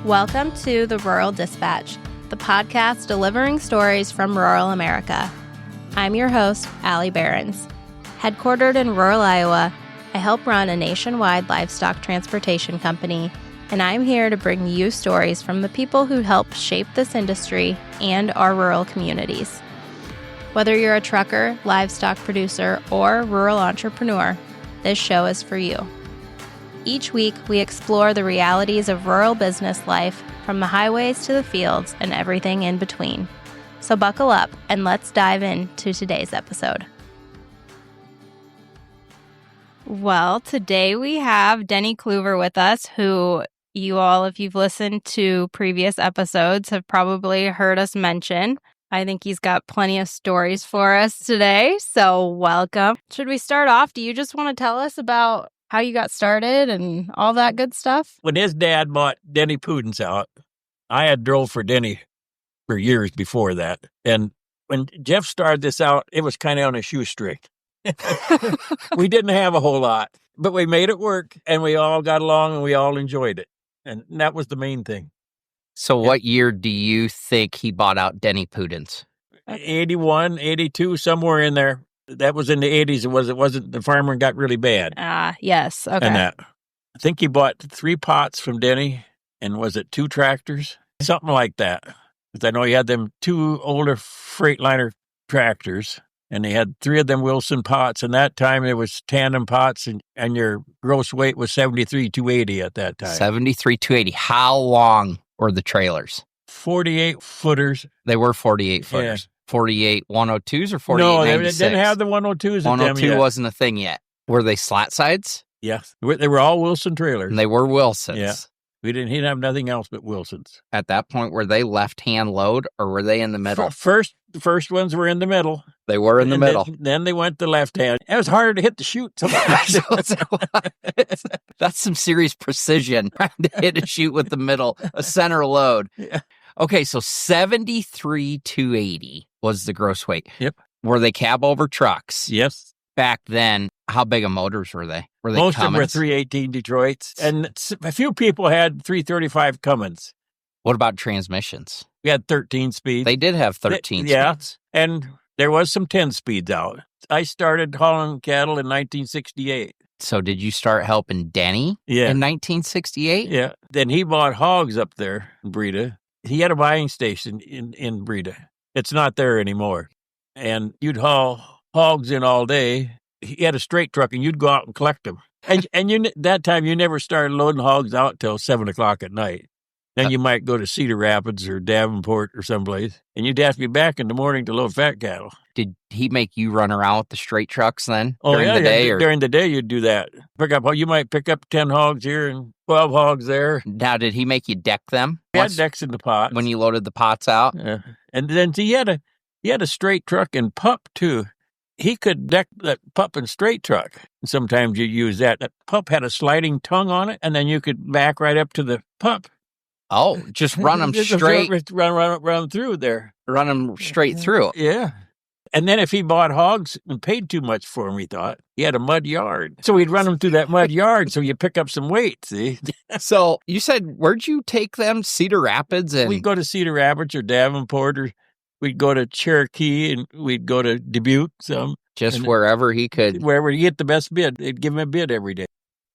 Welcome to the Rural Dispatch, the podcast delivering stories from rural America. I'm your host, Allie Behrens. Headquartered in rural Iowa, I help run a nationwide livestock transportation company, and I'm here to bring you stories from the people who help shape this industry and our rural communities. Whether you're a trucker, livestock producer, or rural entrepreneur, this show is for you. Each week, we explore the realities of rural business life, from the highways to the fields and everything in between. So buckle up and let's dive into today's episode. Well, today we have Denny Kluver with us, who you all, if you've listened to previous episodes, have probably heard us mention. I think he's got plenty of stories for us today, so welcome. Should we start off? Do you just want to tell us about how you got started and all that good stuff? When his dad bought Denny Pudens out, I had drove for Denny for years before that. And when Jeff started this out, it was kind of on a shoestring. We didn't have a whole lot, but we made it work, and we all got along, and we all enjoyed it. And that was the main thing. So what year do you think he bought out Denny Pudens? 81, 82, somewhere in there. That was in the 80s. It wasn't, the farmer got really bad. Yes. Okay. And that. I think he bought 3 pots from Denny, and was it 2 tractors? Something like that. Because I know he had them 2 older Freightliner tractors, and they had 3 of them Wilson pots. And that time it was tandem pots, and your gross weight was 73,280 at that time. 73,280. How long were the trailers? 48 footers. They were 48 footers. Yeah. 48 102s or 48 No, 96? They didn't have the 102s. 102 wasn't a thing yet. Were they slat sides? Yes. They were all Wilson trailers. And they were Wilsons. Yeah. He didn't have nothing else but Wilsons. At that point, were they left-hand load or were they in the middle? The first ones were in the middle. They were in the middle. Then they went to left hand. It was harder to hit the chute. That's some serious precision, trying to hit a chute with the middle, a center load. Yeah. Okay, so 73,280 was the gross weight. Yep. Were they cab over trucks? Yes. Back then, how big of motors were they? Were they Most Cummins? of them were 318 Detroits, and a few people had 335 Cummins. What about transmissions? We had 13 speeds. They did have 13 yeah, speeds. And there was some 10 speeds out. I started hauling cattle in 1968. So did you start helping Denny in 1968? Yeah. Then he bought hogs up there in Breda. He had a buying station in Breda. It's not there anymore. And you'd haul hogs in all day. He had a straight truck, and you'd go out and collect them. And you, that time, you never started loading hogs out till 7 o'clock at night. Then you might go to Cedar Rapids or Davenport or someplace, and you'd have to be back in the morning to load fat cattle. Did he make you run around with the straight trucks then? During the day? Or? During the day, you'd do that. You might pick up 10 hogs here and 12 hogs there. Now, did he make you deck them? He had decks in the pots. When you loaded the pots out? Yeah. And then he had a straight truck and pup, too. He could deck that pup and straight truck. Sometimes you use that. That pup had a sliding tongue on it, and then you could back right up to the pup. Oh, just run them straight. Run through there. Run them straight through. Yeah. And then if he bought hogs and paid too much for them, he thought, he had a mud yard. So he'd run them through that mud yard so you pick up some weight, see? So you said, where'd you take them? Cedar Rapids? We'd go to Cedar Rapids or Davenport, or we'd go to Cherokee, and we'd go to Dubuque some. Just wherever he could. Wherever he get the best bid. They'd give him a bid every day.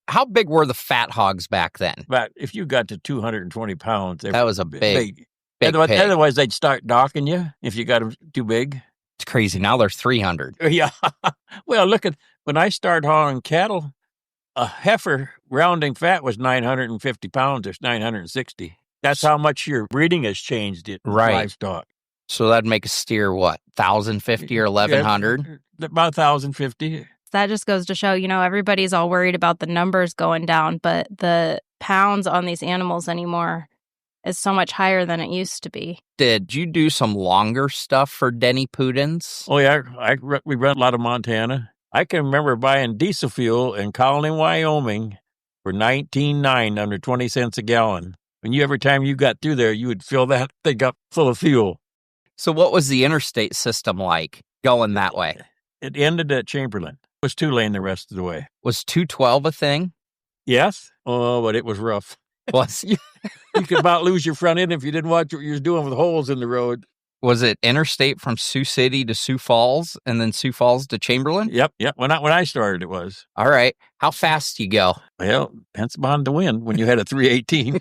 How big were the fat hogs back then? But if you got to 220 pounds, that was a big Otherwise, they'd start docking you if you got them too big. It's crazy. Now they're 300. Yeah. Well, look at when I started hauling cattle, a heifer rounding fat was 950 pounds or 960. That's how much your breeding has changed in livestock. So that'd make a steer, what, 1,050 or 1,100? About 1,050. That just goes to show, everybody's all worried about the numbers going down, but the pounds on these animals anymore is so much higher than it used to be. Did you do some longer stuff for Denny Pudens? Oh, yeah. We run a lot of Montana. I can remember buying diesel fuel in Colony, Wyoming for $19.9 under 20 cents a gallon. And every time you got through there, you would fill that thing up full of fuel. So what was the interstate system like going that way? It ended at Chamberlain. It was 2-lane the rest of the way. Was 212 a thing? Yes. Oh, but it was rough. Was You could about lose your front end if you didn't watch what you was doing with holes in the road. was it interstate from Sioux City to Sioux Falls and then Sioux Falls to Chamberlain? Yep. When I started, it was. All right. How fast do you go? Well, depends upon the wind when you had a 318.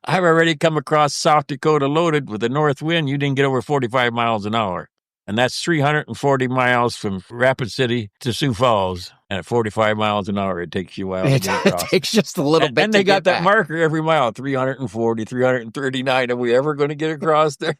I've already come across South Dakota loaded with a north wind. You didn't get over 45 miles an hour. And that's 340 miles from Rapid City to Sioux Falls. And at 45 miles an hour, it takes you a while to It get across. takes just a little bit And to they got get that back. marker every mile, 340, 339. Are we ever going to get across there?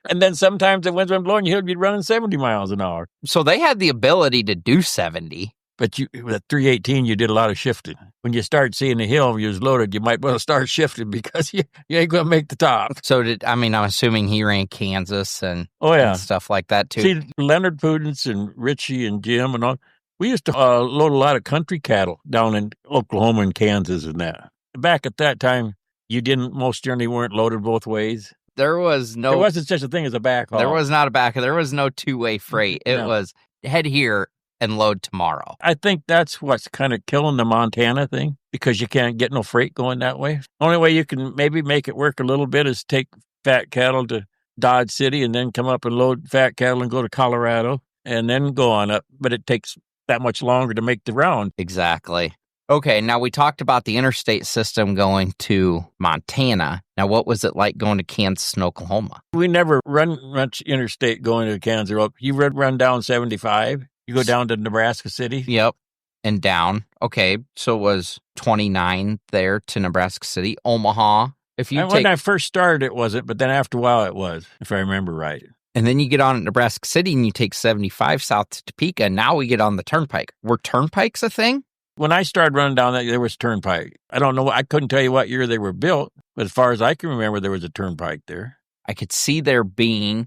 And then sometimes the winds went blowing, you'd be running 70 miles an hour. So they had the ability to do 70. But with 318, you did a lot of shifting. When you start seeing the hill, you was loaded, you might well start shifting because you ain't going to make the top. So I'm assuming he ran Kansas and, Oh, yeah. and stuff like that too. See, Leonard Pudence and Richie and Jim and all, we used to load a lot of country cattle down in Oklahoma and Kansas and that. Back at that time, most generally weren't loaded both ways. There wasn't such a thing as a backhaul. There was not a back. There was no two-way freight. It was head here and load tomorrow. I think that's what's kind of killing the Montana thing, because you can't get no freight going that way. Only way you can maybe make it work a little bit is take fat cattle to Dodge City and then come up and load fat cattle and go to Colorado and then go on up. But it takes that much longer to make the round. Exactly. Okay, now we talked about the interstate system going to Montana. Now, what was it like going to Kansas and Oklahoma? We never run much interstate going to Kansas. You run down 75. You go down to Nebraska City. Yep, and down. Okay, so it was 29 there to Nebraska City. Omaha. When I first started, it wasn't, but then after a while, it was, if I remember right. And then you get on at Nebraska City and you take 75 south to Topeka. And now we get on the turnpike. Were turnpikes a thing? When I started running down there was turnpike. I don't know. I couldn't tell you what year they were built, but as far as I can remember, there was a turnpike there. I could see there being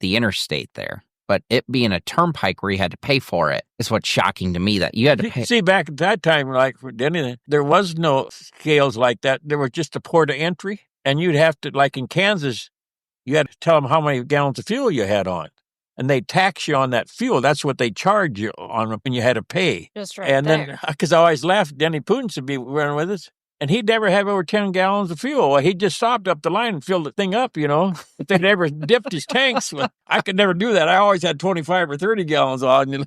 the interstate there, but it being a turnpike where you had to pay for it is what's shocking to me, that you had to pay. See, back at that time, like for Denny, there was no scales like that. There was just a port of entry, and you'd have to, like in Kansas, you had to tell them how many gallons of fuel you had on. And they tax you on that fuel. That's what they charge you on, and you had to pay. Just right and there. Then, because I always laughed, Denny Pudence would be running with us, and he'd never have over 10 gallons of fuel. Well, he'd just stopped up the line and filled the thing up, If they'd ever dipped his tanks, I could never do that. I always had 25 or 30 gallons on,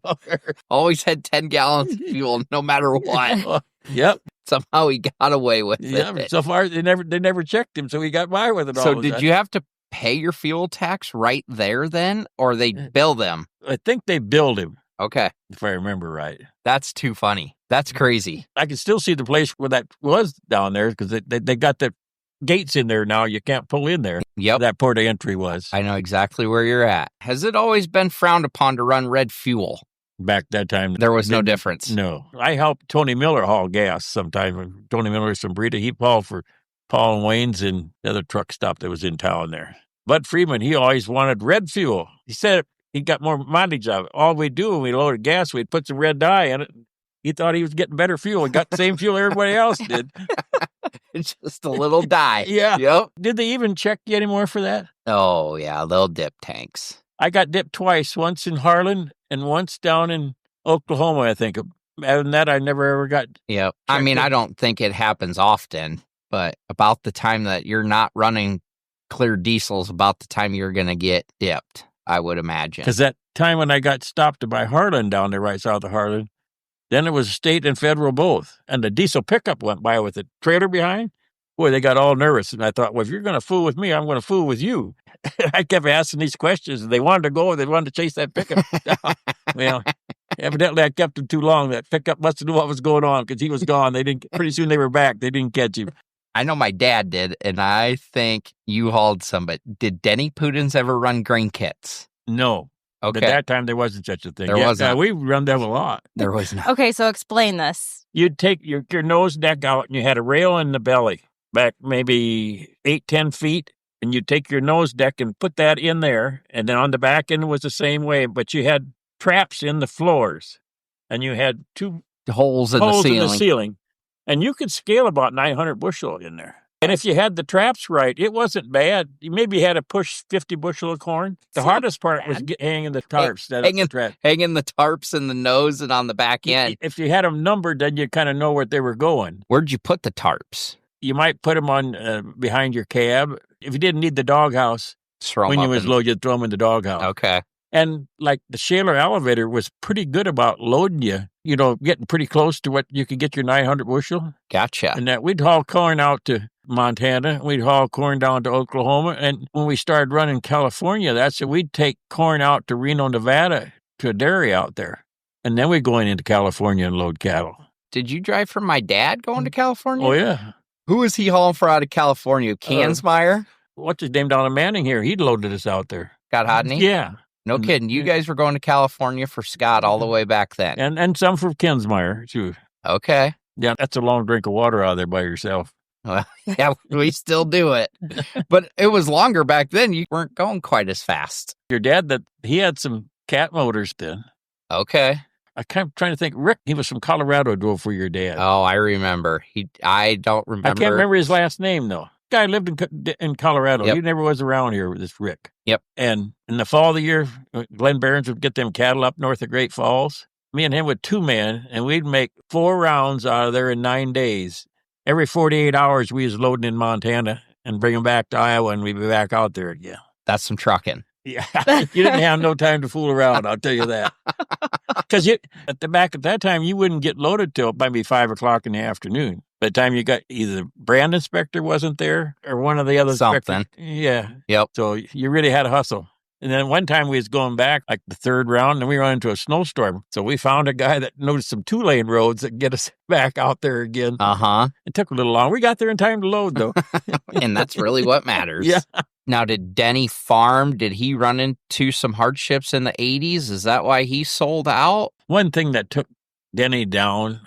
Always had 10 gallons of fuel, no matter what. Yep. Somehow he got away with it. Yeah, so far they never checked him, so he got by with it all. So the did time. you have to pay your fuel tax right there then, or they bill them? I think they billed him. Okay. If I remember right. That's too funny. That's crazy. I can still see the place where that was down there, because they got the gates in there now. You can't pull in there. Yep. That port of entry was. I know exactly where you're at. Has it always been frowned upon to run red fuel? Back that time. There was no difference. No. I helped Tony Miller haul gas sometime. Tony Miller's from Breda. He hauled for Paul and Wayne's and the other truck stop that was in town there. Bud Freeman, he always wanted red fuel. He said he got more mileage out of it. All we'd do when we loaded gas, we'd put some red dye in it. He thought he was getting better fuel. He got the same fuel everybody else did. It's just a little dye. Yeah. Yep. Did they even check you anymore for that? Oh, yeah. They'll dip tanks. I got dipped twice, once in Harlan and once down in Oklahoma, I think. Other than that, I never ever got. Yep. I mean, I don't think it happens often, but about the time that you're not running clear diesels, about the time you're going to get dipped, I would imagine. Because that time when I got stopped by Harlan down there, right south of Harlan, then it was state and federal both. And the diesel pickup went by with a trailer behind. Boy, they got all nervous. And I thought, well, if you're going to fool with me, I'm going to fool with you. I kept asking these questions. And they wanted to go. They wanted to chase that pickup down. Well, evidently I kept him too long. That pickup must have knew what was going on, because he was gone. Pretty soon they were back. They didn't catch him. I know my dad did, and I think you hauled some, but did Denny Pudence ever run grain kits? No. Okay. At that time, there wasn't such a thing. There wasn't. We run them a lot. There was not. Okay, so explain this. You'd take your nose deck out, and you had a rail in the belly, back maybe 8-10 feet, and you'd take your nose deck and put that in there, and then on the back end was the same way, but you had traps in the floors, and you had two Holes in the ceiling. And you could scale about 900 bushel in there. And if you had the traps right, it wasn't bad. You maybe had to push 50 bushel of corn. The hardest part was hanging the tarps. Hanging the tarps in the nose and on the back end. If you had them numbered, then you kind of know where they were going. Where'd you put the tarps? You might put them on behind your cab. If you didn't need the doghouse, when you was low, you'd throw them in the doghouse. Okay. And like the Shaler elevator was pretty good about loading you, getting pretty close to what you could get your 900 bushel. Gotcha. And that we'd haul corn out to Montana. We'd haul corn down to Oklahoma. And when we started running California, we'd take corn out to Reno, Nevada to a dairy out there. And then we'd go into California and load cattle. Did you drive for my dad going to California? Oh, yeah. Who was he hauling for out of California? Kansmeyer? What's his name down in Manning here? He'd loaded us out there. Scott Hodney? Yeah. No kidding. You guys were going to California for Scott all the way back then. And some for Kinsmeyer, too. Okay. Yeah, that's a long drink of water out there by yourself. Well, yeah, we still do it. But it was longer back then. You weren't going quite as fast. Your dad, he had some cat motors then. Okay. I'm kind of trying to think. Rick, he was from Colorado, drove for your dad. Oh, I remember. I don't remember. I can't remember his last name, though. Guy lived in Colorado. Yep. He never was around here, this Rick. Yep. And in the fall of the year, Glenn Behrens would get them cattle up north of Great Falls. Me and him with 2 men, and we'd make 4 rounds out of there in 9 days. Every 48 hours, we was loading in Montana and bring them back to Iowa, and we'd be back out there again. That's some trucking. Yeah, you didn't have no time to fool around, I'll tell you that. Because at that time, you wouldn't get loaded till maybe 5 o'clock in the afternoon. By the time you got either brand inspector wasn't there or one of the other something. Yeah. Yep. So you really had to hustle. And then one time we was going back, like the 3rd round, and we ran into a snowstorm. So we found a guy that knows some 2-lane roads that get us back out there again. Uh-huh. It took a little long. We got there in time to load, though. And that's really what matters. Yeah. Now, did Denny farm? Did he run into some hardships in the 80s? Is that why he sold out? One thing that took Denny down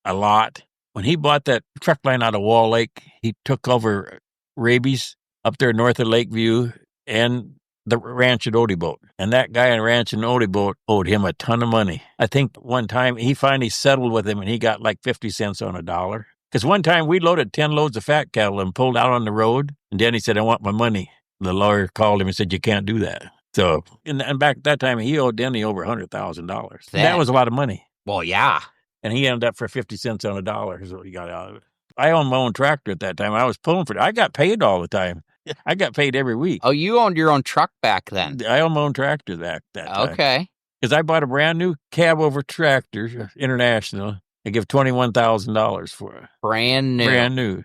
a lot, when he bought that truck line out of Wall Lake, he took over Rabies up there north of Lakeview and the ranch at Odeboat. And that guy in ranch in Odeboat owed him a ton of money. I think one time he finally settled with him and he got like 50 cents on a dollar. Because one time we loaded 10 loads of fat cattle and pulled out on the road. And Denny said, I want my money. The lawyer called him and said, you can't do that. So, and back at that time, he owed Denny over $100,000. That was a lot of money. Well, yeah. And he ended up for 50 cents on a dollar is what he got out of it. I owned my own tractor at that time. I was pulling for it. I got paid all the time. I got paid every week. Oh, you owned your own truck back then? I owned my own tractor that time. Okay. Because I bought a brand new cab over tractor, International. I give $21,000 for it. Brand new.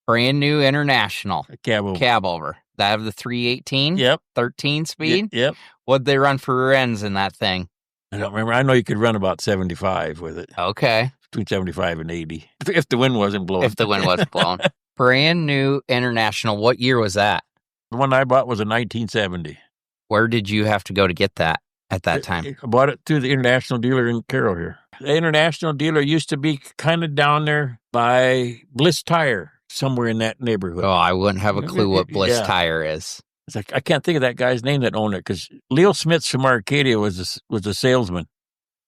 Brand new International. A cab over. Cab over. That have the 318? Yep. 13 speed? Yep. What'd they run for rear ends in that thing? I don't remember. I know you could run about 75 with it. Okay. Between 75 and 80. If the wind wasn't blowing. If the wind wasn't blowing. Brand new International. What year was that? The one I bought was a 1970. Where did you have to go to get that at that time? I bought it through the International dealer in Carroll here. The International dealer used to be kind of down there by Bliss Tire, somewhere in that neighborhood. Oh, I wouldn't have a clue what Bliss Tire is. It's like, I can't think of that guy's name that owned it, because Leo Smits from Arcadia was a salesman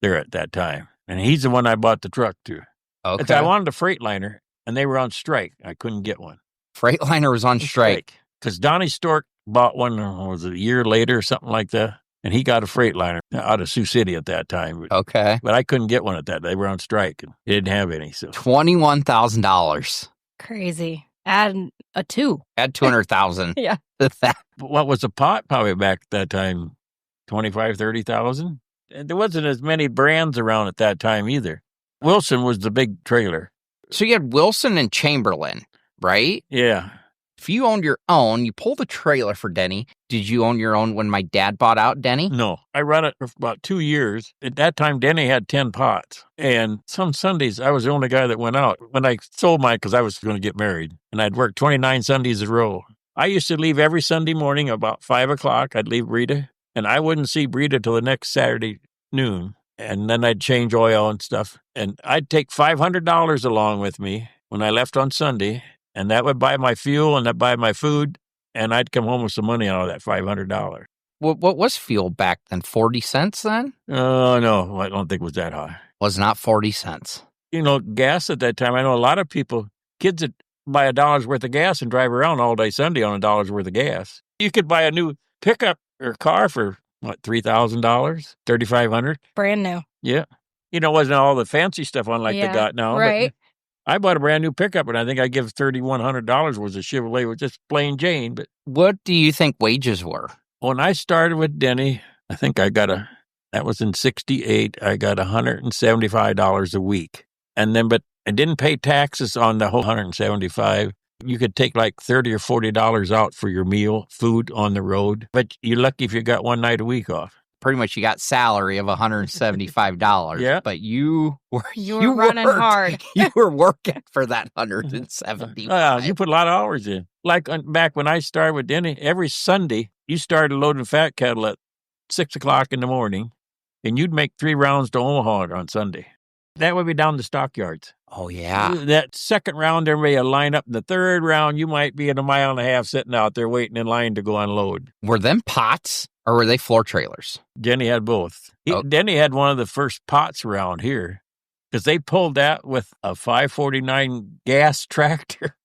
there at that time. And he's the one I bought the truck to. Okay. I wanted a Freightliner, and they were on strike. I couldn't get one. Freightliner was on strike. Because Donnie Stork bought one, was it a year later or something like that? And he got a Freightliner out of Sioux City at that time. Okay. But I couldn't get one at that. They were on strike, and they didn't have any. So $21,000. Crazy. Add a 2. Add 200,000. Yeah. What was a pot probably back at that time? 25, 30,000? And there wasn't as many brands around at that time either. Wilson was the big trailer. So you had Wilson and Chamberlain, right? Yeah. If you owned your own, you pulled a trailer for Denny. Did you own your own when my dad bought out Denny? No. I ran it for about 2 years. At that time, Denny had 10 pots. And some Sundays, I was the only guy that went out. When I sold mine, because I was going to get married, and I'd work 29 Sundays in a row. I used to leave every Sunday morning about 5 o'clock. I'd leave Breda, and I wouldn't see Breda till the next Saturday noon. And then I'd change oil and stuff. And I'd take $500 along with me when I left on Sunday, and that would buy my fuel and that'd buy my food, and I'd come home with some money out of that $500. What was fuel back then? 40 cents then? No, I don't think it was that high. Was not 40 cents. Gas at that time, I know a lot of people, kids that buy $1 worth of gas and drive around all day Sunday on $1 worth of gas. You could buy a new pickup or car for, what, $3,000, $3,500? Brand new. Yeah. It wasn't all the fancy stuff on like they got now. Right. But I bought a brand new pickup, and I think I give $3,100 was a Chevrolet with just plain Jane. But What do you think wages were? when I started with Denny, I think that was in 68, I got $175 a week. And then, but I didn't pay taxes on the whole $175. You could take like $30 or $40 out for your meal, food on the road. But you're lucky if you got one night a week off. Pretty much you got salary of $175. Yeah. But you were running worked. hard. You were working for that $175. You put a lot of hours in. Like back when I started with Denny, every Sunday, you started loading fat cattle at 6 o'clock in the morning, and you'd make 3 rounds to Omaha on Sunday. That would be down the stockyards. Oh, yeah. That second round, everybody would line up. In the third round, you might be in a mile and a half sitting out there waiting in line to go unload. Were them pots or were they floor trailers? Denny had both. Denny had one of the first pots around here because they pulled that with a 549 gas tractor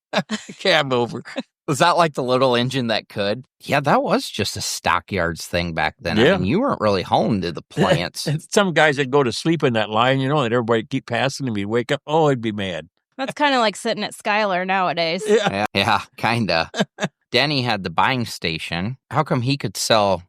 cab over. Was that like the little engine that could? Yeah, that was just a stockyards thing back then. Yeah. I mean, you weren't really home to the plants. And some guys that go to sleep in that line, and everybody keep passing him. He'd wake up, he'd be mad. That's kind of like sitting at Skylar nowadays. Yeah, kind of. Denny had the buying station. How come he could sell?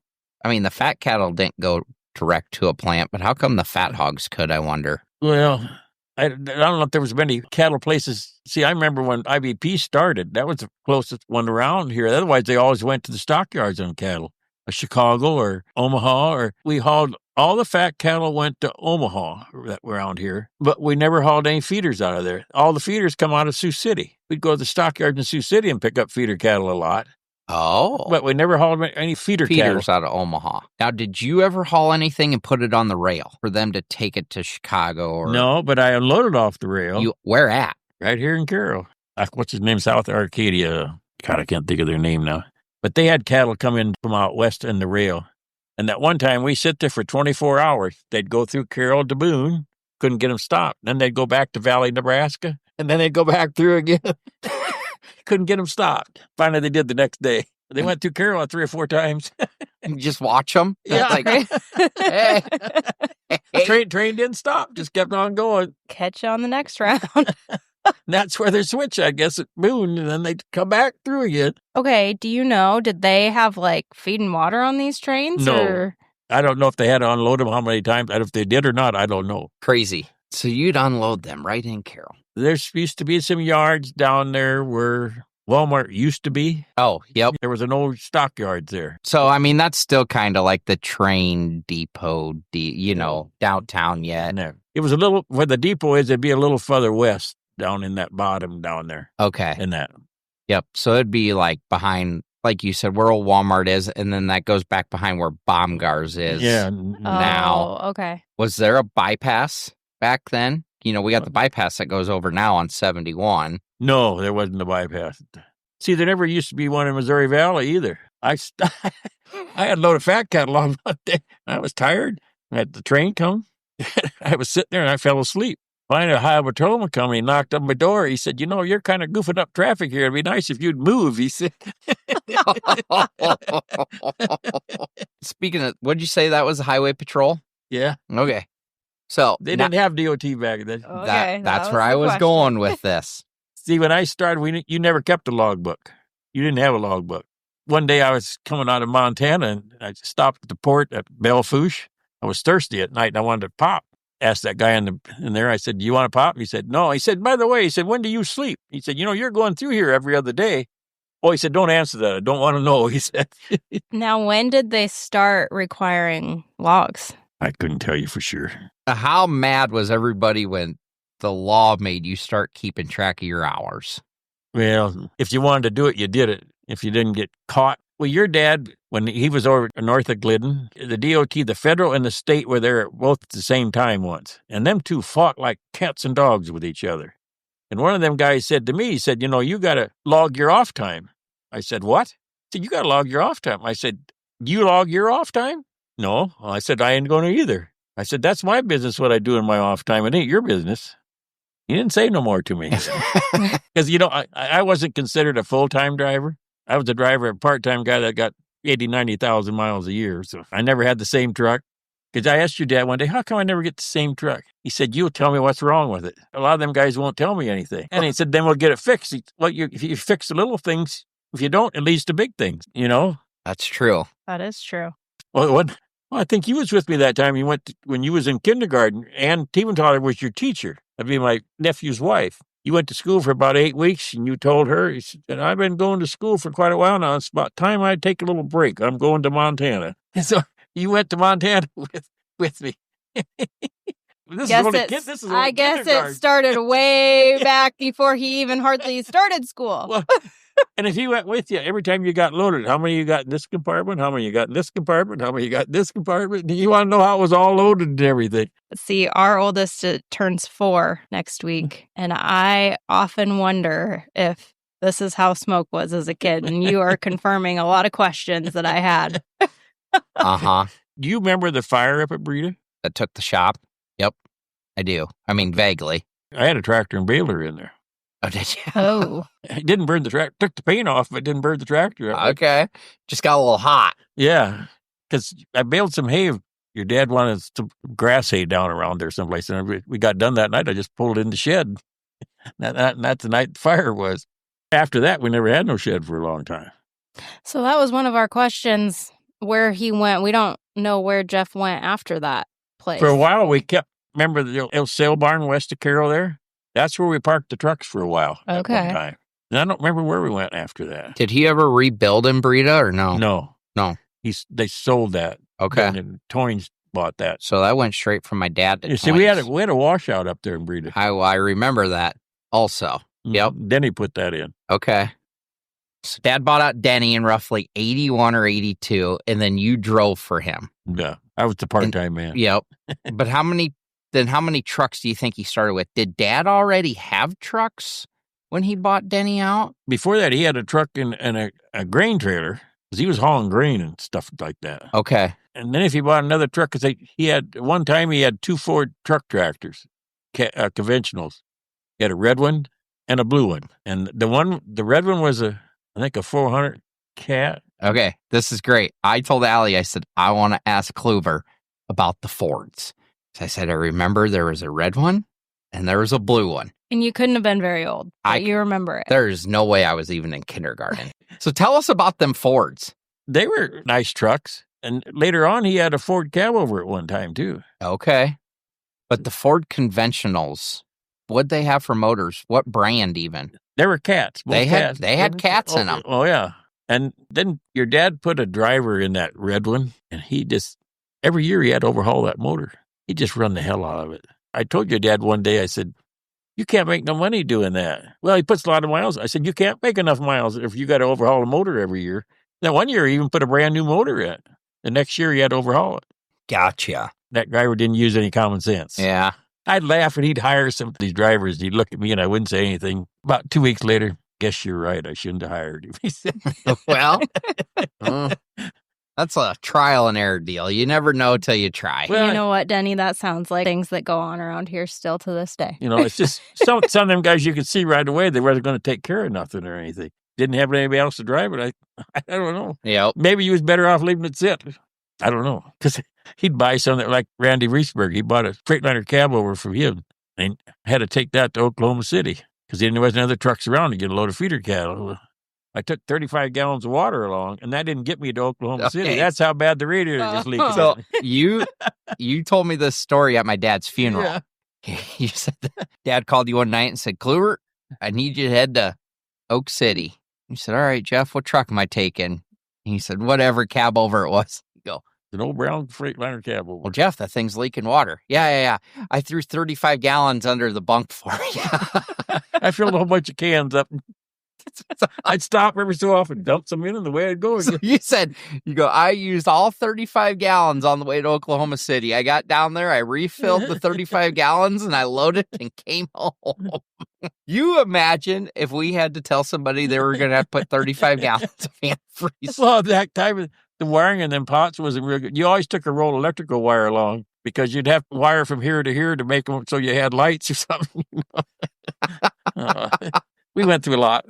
I mean, the fat cattle didn't go direct to a plant, but how come the fat hogs could, I wonder? Well, I don't know if there was many cattle places. See, I remember when IBP started, that was the closest one around here. Otherwise, they always went to the stockyards on cattle, Chicago or Omaha, or we hauled all the fat cattle went to Omaha around here, but we never hauled any feeders out of there. All the feeders come out of Sioux City. We'd go to the stockyards in Sioux City and pick up feeder cattle a lot. Oh. But we never hauled any feeders cattle out of Omaha. Now, did you ever haul anything and put it on the rail for them to take it to Chicago? Or No, but I unloaded off the rail. Where at? Right here in Carroll. What's his name? South Arcadia. God, I can't think of their name now. But they had cattle come in from out west in the rail. And that one time we sit there for 24 hours. They'd go through Carroll to Boone, couldn't get them stopped. Then they'd go back to Valley, Nebraska, and then they'd go back through again. Couldn't get them stopped. Finally, they did the next day. They went through Carroll 3 or 4 times. And just watch them? Yeah. Like, hey. Train didn't stop, just kept on going. Catch you on the next round. And that's where they switch, I guess, at Boone, and then they come back through again. Okay, do you know, did they have like feed and water on these trains? No. Or? I don't know if they had to unload them how many times. If they did or not, I don't know. Crazy. So you'd unload them right in Carroll. There used to be some yards down there where Walmart used to be. Oh, yep. There was an old stockyard there. So, I mean, that's still kind of like the train depot, downtown yet. No. It was a little, where the depot is, it'd be a little further west down in that bottom down there. Okay. In that. Yep. So it'd be like behind, like you said, where old Walmart is, and then that goes back behind where Baumgar's is. Yeah. Now. Oh, okay. Was there a bypass back then? We got the bypass that goes over now on 71. No, there wasn't a bypass. See, there never used to be one in Missouri Valley either. I had a load of fat cattle on one day. I was tired. I had the train come. I was sitting there and I fell asleep. Finally, a highway patrolman come and he knocked on my door. He said, you're kind of goofing up traffic here. It'd be nice if you'd move, he said. Speaking of, what'd you say that was a highway patrol? Yeah. Okay. So they didn't have DOT back then. Okay, that's where I was going with this. See, when I started, you never kept a logbook. You didn't have a logbook. One day I was coming out of Montana and I stopped at the port at Belle Fourche. I was thirsty at night and I wanted to pop. Asked that guy in there, I said, do you want to pop? He said, no. He said, by the way, when do you sleep? He said, you're going through here every other day. Oh, he said, don't answer that. I don't want to know, he said. Now, when did they start requiring logs? I couldn't tell you for sure. How mad was everybody when the law made you start keeping track of your hours? Well, if you wanted to do it, you did it. If you didn't get caught. Well, your dad, when he was over north of Glidden, the DOT, the federal and the state were there both at the same time once. And them two fought like cats and dogs with each other. And one of them guys said to me, he said, you got to log your off time. I said, what? He said, you got to log your off time. I said, you log your off time? No. Well, I said, I ain't going to either. I said, that's my business, what I do in my off time. It ain't your business. He didn't say no more to me. Because, I wasn't considered a full-time driver. I was a part-time guy that got 80, 90,000 miles a year. So I never had the same truck. Because I asked your dad one day, how come I never get the same truck? He said, you'll tell me what's wrong with it. A lot of them guys won't tell me anything. And he said, then we'll get it fixed. If you fix the little things, if you don't, it leads to big things, That's true. That is true. Well, I think you was with me that time. When you was in kindergarten, and Tieventhaler was your teacher. That'd be my nephew's wife. You went to school for about 8 weeks, and you told her, you said, I've been going to school for quite a while now. It's about time I take a little break. I'm going to Montana. And so you went to Montana with me. I guess it started way back before he even hardly started school. Well, and if he went with you, every time you got loaded, how many you got in this compartment? How many you got in this compartment? How many you got in this compartment? You want to know how it was all loaded and everything. See, our oldest turns 4 next week, and I often wonder if this is how Smoke was as a kid, and you are confirming a lot of questions that I had. Uh-huh. Do you remember the fire up at Breda? That took the shop? Yep, I do. I mean, vaguely. I had a tractor and baler in there. Oh, did you? Oh. It didn't burn the tractor. Took the paint off, but didn't burn the tractor up. Okay. Just got a little hot. Yeah, because I baled some hay. Your dad wanted some grass hay down around there someplace, and we got done that night. I just pulled it in the shed. That's the night the fire was. After that, we never had no shed for a long time. So that was one of our questions, where he went. We don't know where Jeff went after that place. For a while, we remember the old sale barn west of Carroll there? That's where we parked the trucks for a while. Okay. At one time. And I don't remember where we went after that. Did he ever rebuild in Breda or no? No. They sold that. Okay. And Tony's bought that. So that went straight from my dad to You see, we had a washout up there in Breda. I remember that also. Yep. Denny put that in. Okay. So Dad bought out Denny in roughly 81 or 82, and then you drove for him. Yeah. I was the part-time man. Yep. But how many trucks do you think he started with? Did Dad already have trucks when he bought Denny out? Before that, he had a truck and a grain trailer, because he was hauling grain and stuff like that. Okay. And then if he bought another truck, because one time he had 2 Ford truck tractors, conventionals. He had a red one and a blue one. And the red one was I think a 400 Cat. Okay, this is great. I told Allie, I said, I want to ask Kluver about the Fords. So I said, I remember there was a red one and there was a blue one. And you couldn't have been very old, but you remember it. There's no way I was even in kindergarten. So tell us about them Fords. They were nice trucks. And later on, he had a Ford cab over at one time, too. Okay. But the Ford conventionals, what'd they have for motors? What brand even? They were cats. They had cats in them. Oh, yeah. And then your dad put a driver in that red one, and every year he had to overhaul that motor. He just run the hell out of it. I told your dad one day, I said, you can't make no money doing that. Well, he puts a lot of miles. I said, you can't make enough miles if you got to overhaul a motor every year. Then one year he even put a brand new motor in. The next year he had to overhaul it. Gotcha. That driver didn't use any common sense. Yeah. I'd laugh and he'd hire some of these drivers. He'd look at me and I wouldn't say anything. About 2 weeks later, guess you're right. I shouldn't have hired him. He said, well, that's a trial and error deal. You never know till you try. Well, you know what, Denny? That sounds like things that go on around here still to this day. It's just some of them guys you could see right away they weren't going to take care of nothing or anything. Didn't have anybody else to drive it. I don't know. Yep. Maybe he was better off leaving it sit. I don't know. Because he'd buy something like Randy Reisberg. He bought a Freightliner cab over from him and had to take that to Oklahoma City because there wasn't other trucks around to get a load of feeder cattle. I took 35 gallons of water along, and that didn't get me to Oklahoma City. That's how bad the radiator was leaking. So you told me this story at my dad's funeral. Yeah. You said Dad called you one night and said, Kluver, I need you to head to Oak City. You said, all right, Jeff, what truck am I taking? And he said, whatever cab over it was. You go, an old brown Freightliner cab over. Well, Jeff, that thing's leaking water. Yeah. I threw 35 gallons under the bunk for you. I filled a whole bunch of cans up. I'd stop every so often, dump some in, and the way I'd go. So I used all 35 gallons on the way to Oklahoma City. I got down there, I refilled the 35 gallons, and I loaded and came home. You imagine if we had to tell somebody they were going to have to put 35 gallons of antifreeze. Well, that time, the wiring in them pots wasn't real good. You always took a roll of electrical wire along because you'd have to wire from here to here to make them so you had lights or something. We went through a lot.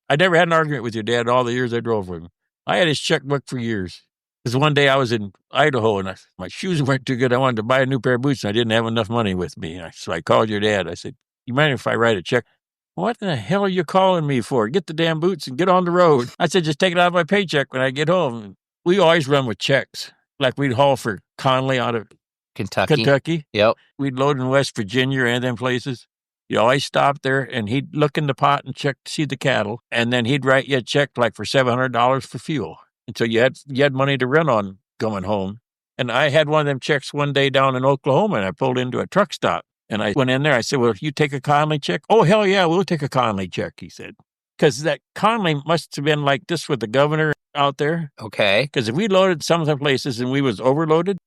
I never had an argument with your dad all the years I drove with him. I had his checkbook for years. Because one day I was in Idaho and my shoes weren't too good. I wanted to buy a new pair of boots and I didn't have enough money with me. So I called your dad. I said, you mind if I write a check? What the hell are you calling me for? Get the damn boots and get on the road. I said, just take it out of my paycheck when I get home. We always run with checks. Like we'd haul for Conley out of Kentucky. Yep. We'd load in West Virginia or any of them places. You always stop there and he'd look in the pot and check to see the cattle. And then he'd write you a check like for $700 for fuel. And so you had money to run on going home. And I had one of them checks one day down in Oklahoma and I pulled into a truck stop. And I went in there. I said, well, you take a Conley check? Oh, hell yeah, we'll take a Conley check, he said. Because that Conley must have been like this with the governor out there. Okay. Because if we loaded some of the places and we was overloaded,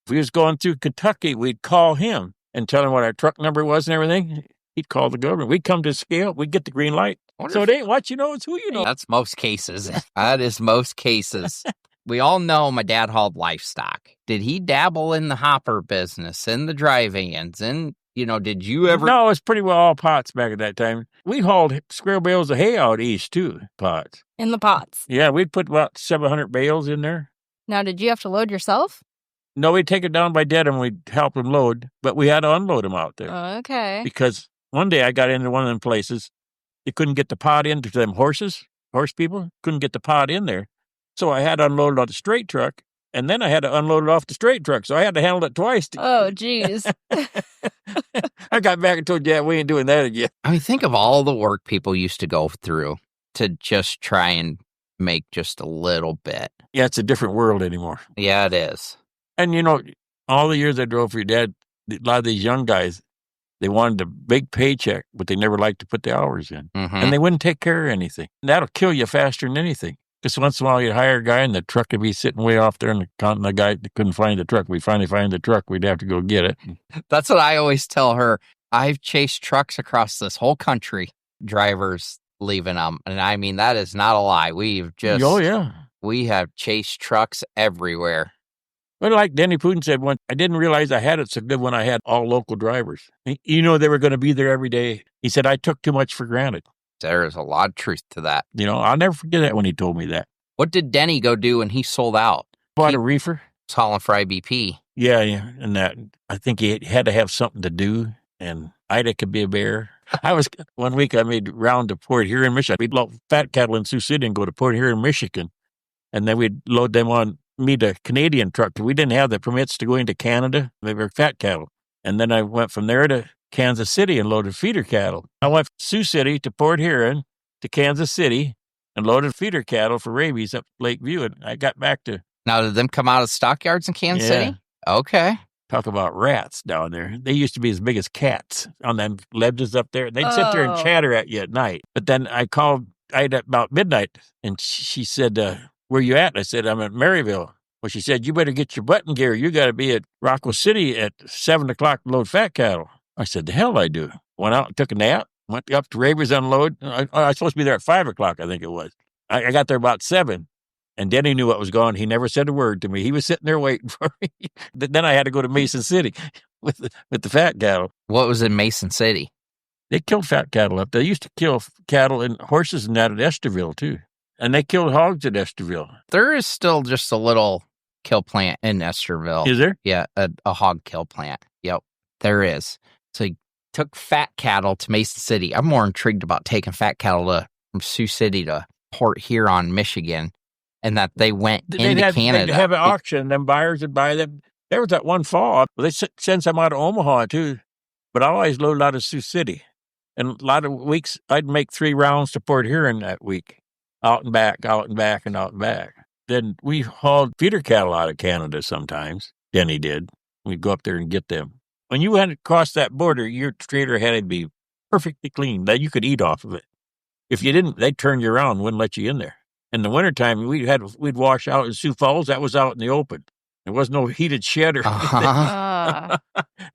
if we was going through Kentucky, we'd call him and tell him what our truck number was and everything. He'd call the governor. We'd come to scale. We'd get the green light. So it ain't what you know, it's who you know. That's most cases. That is most cases. We all know my dad hauled livestock. Did he dabble in the hopper business, in the dry vans, and, did you ever? No, it was pretty well all pots back at that time. We hauled square bales of hay out east, too, pots. In the pots? Yeah, we'd put about 700 bales in there. Now, did you have to load yourself? No, we'd take it down by Dad and we'd help him load, but we had to unload them out there. Okay. Because one day I got into one of them places. You couldn't get the pot into them horse people. Couldn't get the pot in there. So I had to unload it on the straight truck, and then I had to unload it off the straight truck. So I had to handle it twice. Oh, geez. I got back and told Dad we ain't doing that again. I mean, think of all the work people used to go through to just try and make just a little bit. Yeah, it's a different world anymore. Yeah, it is. And, all the years I drove for your dad, a lot of these young guys, they wanted a big paycheck, but they never liked to put the hours in. Mm-hmm. And they wouldn't take care of anything. And that'll kill you faster than anything. Just once in a while, you'd hire a guy, and the truck would be sitting way off there, and the guy couldn't find the truck. We'd finally find the truck. We'd have to go get it. That's what I always tell her. I've chased trucks across this whole country, drivers leaving them. And I mean, that is not a lie. We have chased trucks everywhere. But like Denny Putin said once, I didn't realize I had it so good when I had all local drivers. They were going to be there every day. He said, I took too much for granted. There is a lot of truth to that. I'll never forget that when he told me that. What did Denny go do when he sold out? Bought a reefer. Was hauling for IBP. Yeah. And that, I think he had to have something to do. And Ida could be a bear. One week I made round to Port Huron, Michigan. We'd load fat cattle in Sioux City and go to Port Huron, Michigan. And then we'd load them on meet a Canadian truck. We didn't have the permits to go into Canada. They were fat cattle. And then I went from there to Kansas City and loaded feeder cattle. I went from Sioux City to Port Huron to Kansas City and loaded feeder cattle for rabies up Lakeview. And I got back to... Now, did them come out of stockyards in Kansas City? Okay. Talk about rats down there. They used to be as big as cats on them ledges up there. They'd sit there and chatter at you at night. But then I called Ida about midnight, and she said, where you at? I said, I'm at Maryville. Well, she said, you better get your button gear. You got to be at Rockwell City at 7 o'clock to load fat cattle. I said, the hell I do. Went out and took a nap. Went up to Raver's unload. I was supposed to be there at 5 o'clock, I think it was. I got there about 7. And Denny knew what was going on. He never said a word to me. He was sitting there waiting for me. Then I had to go to Mason City with the fat cattle. What was in Mason City? They killed fat cattle up there. They used to kill cattle and horses and that at Esterville, too. And they killed hogs at Esterville. There is still just a little kill plant in Esterville. Is there? Yeah, a hog kill plant. Yep, there is. So he took fat cattle to Mason City. I'm more intrigued about taking fat cattle from Sioux City to Port Huron, Michigan, and that they went into Canada. They'd have an auction, and buyers would buy them. There was that one fall. They sent some out of Omaha, too. But I always loaded out of Sioux City. And a lot of weeks, I'd make 3 rounds to Port Huron that week. Out and back, out and back, and out and back. Then we hauled feeder cattle out of Canada sometimes. Denny did. We'd go up there and get them. When you had to cross that border, your trailer had to be perfectly clean, that you could eat off of it. If you didn't, they'd turn you around and wouldn't let you in there. In the wintertime, we'd wash out in Sioux Falls. That was out in the open. There was no heated shed or anything.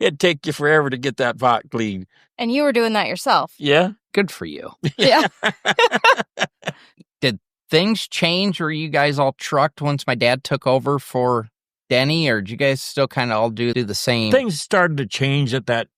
It'd take you forever to get that pot clean. And you were doing that yourself. Yeah. Good for you. Yeah. Did things change or you guys all trucked once my dad took over for Denny, or did you guys still kind of all do the same? Things started to change at that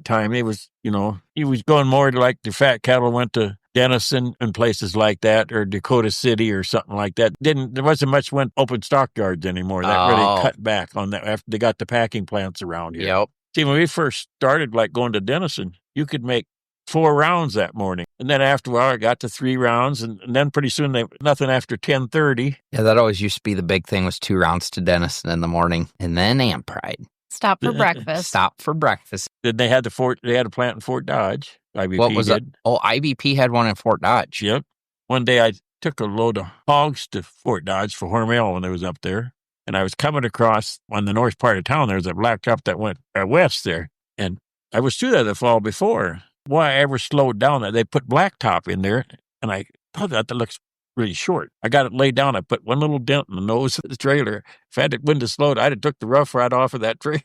time. It was, he was going more to like the fat cattle went to Denison and places like that, or Dakota City or something like that. There wasn't much went open stockyards anymore. That really cut back on that after they got the packing plants around here. Yep. See, when we first started like going to Denison, you could make 4 rounds that morning. And then after a while, I got to 3 rounds. And then pretty soon, nothing after 10:30. Yeah, that always used to be the big thing, was 2 rounds to Denison in the morning. And then Amp Pride. Stop for breakfast. Stop for breakfast. Then they had a plant in Fort Dodge. IBP What was did. it? Oh, IBP had one in Fort Dodge. Yep. One day I took a load of hogs to Fort Dodge for Hormel when I was up there. And I was coming across on the north part of town. There was a blacktop that went west there. And I was through there the fall before. Why I ever slowed down that? They put blacktop in there. And I thought that looks really short. I got it laid down. I put one little dent in the nose of the trailer. If I wouldn't have slowed, I'd have took the rough right off of that trailer.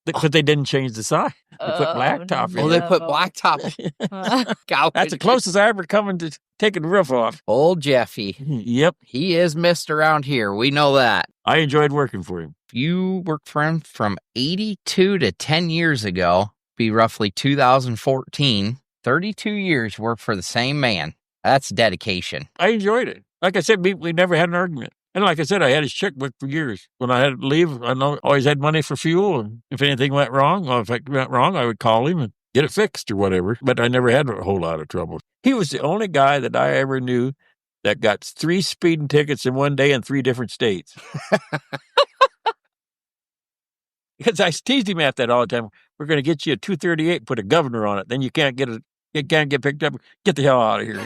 But they didn't change the size. They put blacktop in. Oh, they put blacktop. That's the closest I ever come to taking the roof off. Old Jeffy. Yep. He is missed around here. We know that. I enjoyed working for him. You worked for him from 82 to 10 years ago, be roughly 2014. 32 years worked for the same man. That's dedication. I enjoyed it. Like I said, we never had an argument. And like I said, I had his checkbook for years. When I had to leave, I always had money for fuel. And if anything went wrong, or if it went wrong, I would call him and get it fixed or whatever. But I never had a whole lot of trouble. He was the only guy that I ever knew that got 3 speeding tickets in one day in 3 different states. Because I teased him at that all the time. We're going to get you a 238, put a governor on it. Then you can't get picked up. Get the hell out of here.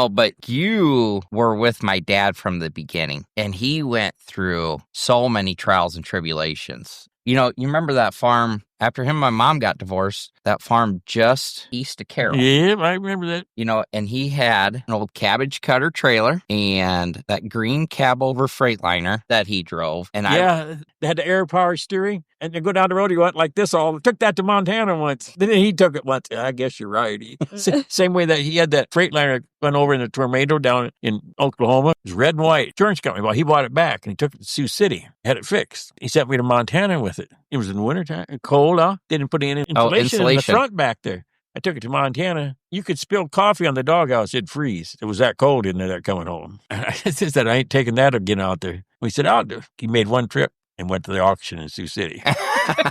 But you were with my dad from the beginning, and he went through so many trials and tribulations. You remember that farm, after him and my mom got divorced, that farm just east of Carroll. Yeah, I remember that. And he had an old cabbage cutter trailer and that green cab over Freightliner that he drove. And they had the air power steering, and you go down the road, you went like this took that to Montana once. Then he took it once. I guess you're right. Same way that he had that Freightliner went over in a tornado down in Oklahoma. It was red and white. Insurance company, well, he bought it back and he took it to Sioux City, had it fixed. He sent me to Montana with it. It was in the wintertime, cold out. They didn't put any insulation in the front back there. I took it to Montana. You could spill coffee on the doghouse. It'd freeze. It was that cold in there coming home. I said, I ain't taking that again out there. We said, I'll do it. He made one trip and went to the auction in Sioux City.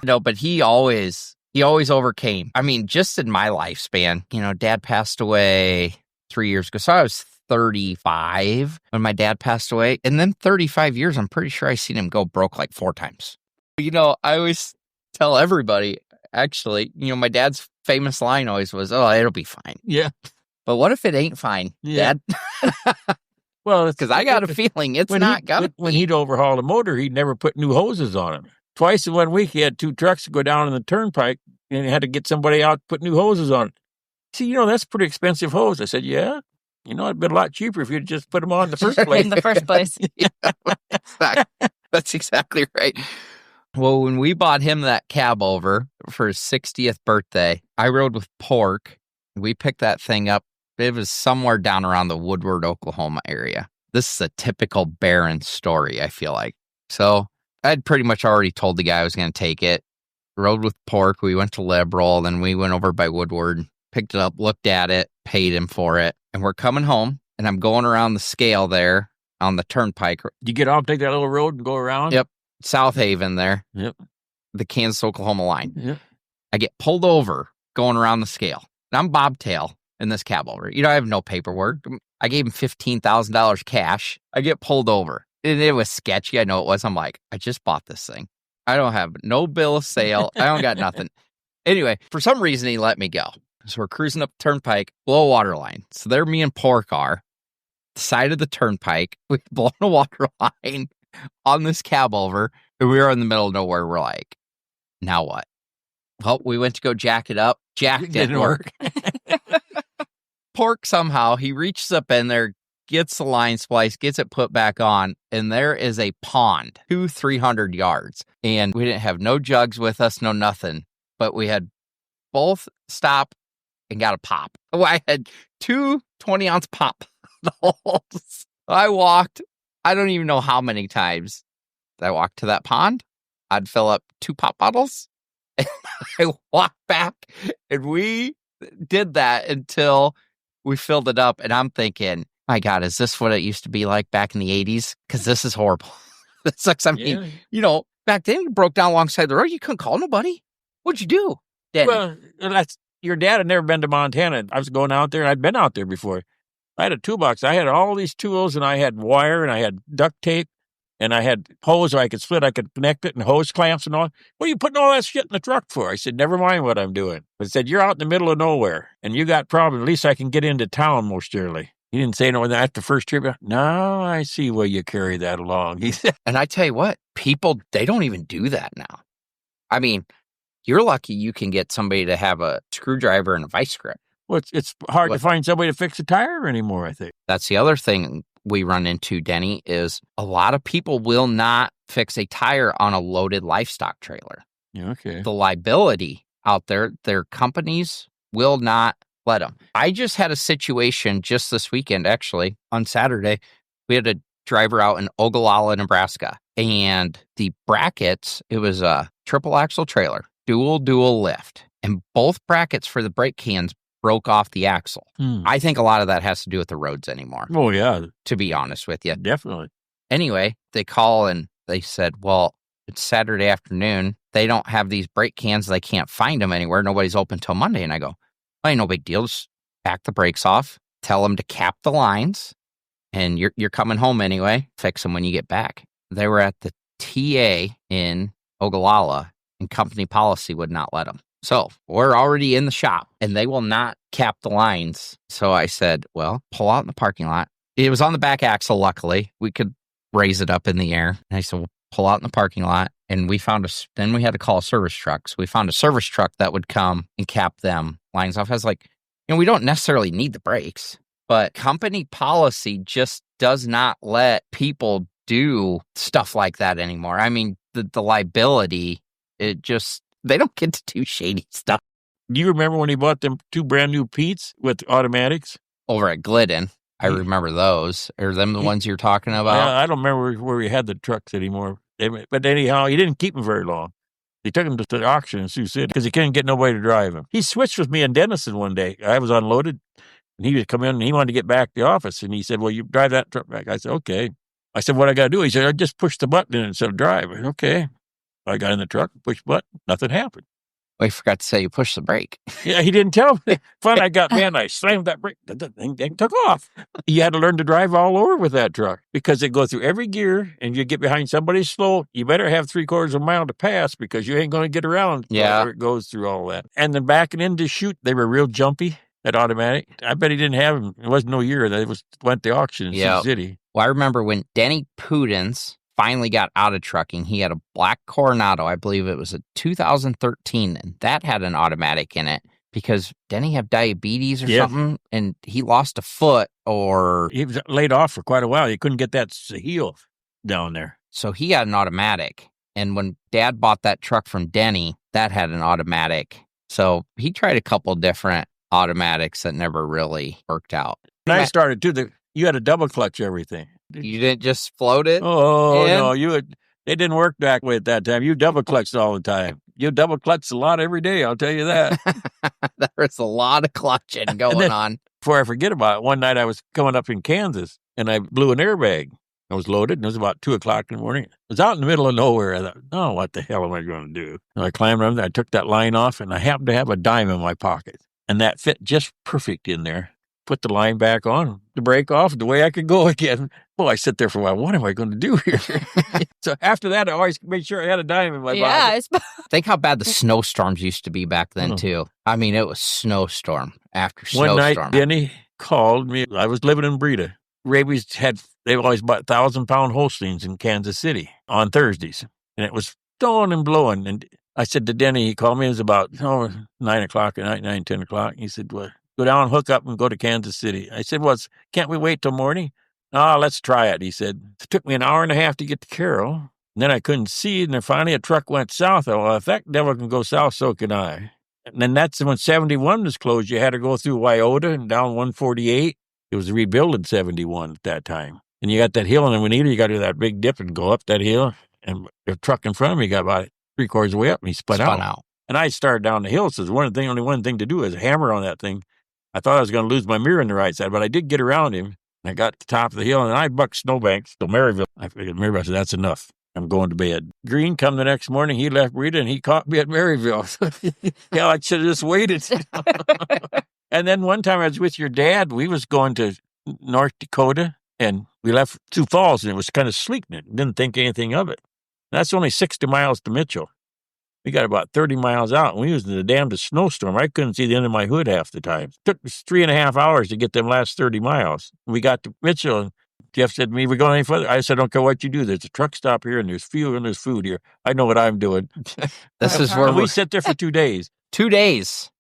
No, but he always overcame. I mean, just in my lifespan, Dad passed away 3 years ago. So I was 35 when my dad passed away. And then 35 years, I'm pretty sure I seen him go broke like 4 times. I always tell everybody, actually, my dad's famous line always was, oh, it'll be fine. Yeah. But what if it ain't fine, Dad? Well, because I got a feeling it's not going to. When he'd overhaul a motor, he'd never put new hoses on it. Twice in 1 week, he had 2 trucks to go down in the turnpike, and he had to get somebody out to put new hoses on it. See, that's pretty expensive hose. I said, yeah. It'd been a lot cheaper if you'd just put them on in the first place. In the first place. Yeah, that's exactly right. Well, when we bought him that cab over for his 60th birthday, I rode with Pork. We picked that thing up. It was somewhere down around the Woodward, Oklahoma area. This is a typical Behrens story, I feel like. So I'd pretty much already told the guy I was going to take it. Rode with Pork. We went to Liberal. Then we went over by Woodward, picked it up, looked at it, paid him for it. And we're coming home, and I'm going around the scale there on the turnpike. You get off, take that little road, and go around? Yep. South Haven there. Yep. The Kansas-Oklahoma line. Yep. I get pulled over going around the scale. And I'm bobtail in this cab over. I have no paperwork. I gave him $15,000 cash. I get pulled over. And it was sketchy. I know it was. I'm like, I just bought this thing. I don't have no bill of sale. I don't got nothing. Anyway, for some reason, he let me go. So we're cruising up the turnpike, below a water line. So there me and Pork are. The side of the turnpike. We've blown a water line on this cab over. And we were in the middle of nowhere. We're like, now what? Well, we went to go jack it up. Jack didn't work. Pork somehow, he reaches up in there, gets the line spliced, gets it put back on, and there is a pond, 300 yards. And we didn't have no jugs with us, no nothing. But we had both stop and got a pop. Oh, I had 2 20-ounce pop holes. I walked I don't even know how many times I walked to that pond. I'd fill up 2 pop bottles. And I walked back, and we did that until we filled it up. And I'm thinking, my God, is this what it used to be like back in the 80s? Because this is horrible. That sucks. I mean, back then you broke down alongside the road. You couldn't call nobody. What'd you do, Denny? Well, your dad had never been to Montana. I was going out there, and I'd been out there before. I had a toolbox. I had all these tools, and I had wire, and I had duct tape, and I had hose I could split. I could connect it, and hose clamps and all. What are you putting all that shit in the truck for? I said, never mind what I'm doing. I said, you're out in the middle of nowhere, and you got problems. At least I can get into town most surely. He didn't say no after the first trip. No, I see where you carry that along. He said, and I tell you what, people, they don't even do that now. I mean, you're lucky you can get somebody to have a screwdriver and a vice grip. Well, it's hard to find somebody to fix a tire anymore, I think. That's the other thing we run into, Denny, is a lot of people will not fix a tire on a loaded livestock trailer. Yeah, okay. The liability out there, their companies will not let them. I just had a situation just this weekend, actually, on Saturday. We had a driver out in Ogallala, Nebraska, and the brackets, it was a triple axle trailer, dual lift, and both brackets for the brake cans broke off the axle. I think a lot of that has to do with the roads anymore. Oh, yeah. To be honest with you. Definitely. Anyway, they call and they said, well, it's Saturday afternoon. They don't have these brake cans. They can't find them anywhere. Nobody's open till Monday. And I go, well, no big deal. Just back the brakes off. Tell them to cap the lines. And you're coming home anyway. Fix them when you get back. They were at the TA in Ogallala, and company policy would not let them. So we're already in the shop, and they will not cap the lines. So I said, well, pull out in the parking lot. It was on the back axle, luckily. We could raise it up in the air. And I said, well, pull out in the parking lot. And we found then we had to call a service truck. So we found a service truck that would come and cap them lines off. I was like, we don't necessarily need the brakes, but company policy just does not let people do stuff like that anymore. I mean, the liability, they don't get to do shady stuff. Do you remember when he bought them 2 brand new Pete's with automatics? Over at Glidden. I remember those. Are them the ones you're talking about? Yeah, I don't remember where we had the trucks anymore. But anyhow, he didn't keep them very long. He took them to the auction in Sioux City because he couldn't get nobody to drive them. He switched with me in Denison one day. I was unloaded, and he would come in, and he wanted to get back to the office. And he said, well, you drive that truck back. I said, okay. I said, what I got to do? He said, I just push the button in instead of drive. I said, okay. I got in the truck, pushed the button, nothing happened. Well, I forgot to say you pushed the brake. Yeah, he didn't tell me. Finally, I slammed that brake. The thing took off. You had to learn to drive all over with that truck because it go through every gear, and you get behind somebody slow. You better have 3/4 of a mile to pass because you ain't going to get around. Yeah, it goes through all that. And then backing in to shoot, they were real jumpy. That automatic. I bet he didn't have them. It wasn't no year. They went to auction in Sioux City. Well, I remember when Denny Kluver finally got out of trucking, he had a black Coronado. I believe it was a 2013, and that had an automatic in it because Denny had diabetes or something, and he lost a foot or... He was laid off for quite a while. He couldn't get that heel down there. So he had an automatic, and when Dad bought that truck from Denny, that had an automatic. So he tried a couple different automatics that never really worked out. When I started, too, you had to double clutch everything. You didn't just float it? Oh, no. It didn't work that way at that time. You double clutched all the time. You double clutched a lot every day, I'll tell you that. There was a lot of clutching going on. Before I forget about it, one night I was coming up in Kansas, and I blew an airbag. I was loaded, and it was about 2 o'clock in the morning. I was out in the middle of nowhere. I thought, oh, what the hell am I going to do? And I climbed around, I took that line off, and I happened to have a dime in my pocket. And that fit just perfect in there. Put the line back on, the brake off, the way I could go again. Well, I sit there for a while. What am I going to do here? So after that, I always made sure I had a dime in my pocket. Think how bad the snowstorms used to be back then, too. I mean, it was snowstorm after snowstorm. One night, Denny called me. I was living in Breda. Rabies they always bought 1,000-pound Holsteins in Kansas City on Thursdays. And it was snowing and blowing. And I said to Denny, he called me, it was about 9 o'clock at night, 9, 10 o'clock. He said, well, go down, hook up, and go to Kansas City. I said, well, can't we wait till morning? No, let's try it, he said. It took me an hour and a half to get to Carroll. And then I couldn't see, and then finally a truck went south. Well, if that devil can go south, so can I. And then that's when 71 was closed. You had to go through Wyota and down 148. It was rebuilt in 71 at that time. And you got that hill in Juanita, you got to do that big dip and go up that hill. And the truck in front of me got about 3/4 of the way up, and he spun out. And I started down the hill, so there's only one thing to do is hammer on that thing. I thought I was going to lose my mirror on the right side, but I did get around him. I got to the top of the hill, and I bucked Snowbanks to Maryville. I figured Maryville, said, that's enough. I'm going to bed. Green come the next morning. He left Rita, and he caught me at Maryville. Yeah, I should have just waited. And then one time I was with your dad. We was going to North Dakota, and we left Sioux Falls, and it was kind of sleek. Didn't think anything of it. That's only 60 miles to Mitchell. We got about 30 miles out, and we was in the damnedest snowstorm. I couldn't see the end of my hood half the time. It took us 3.5 hours to get them last 30 miles. We got to Mitchell, and Jeff said to me, we're going any further? I said, I don't care what you do. There's a truck stop here, and there's fuel, and there's food here. I know what I'm doing. This is where we sit there for 2 days. 2 days.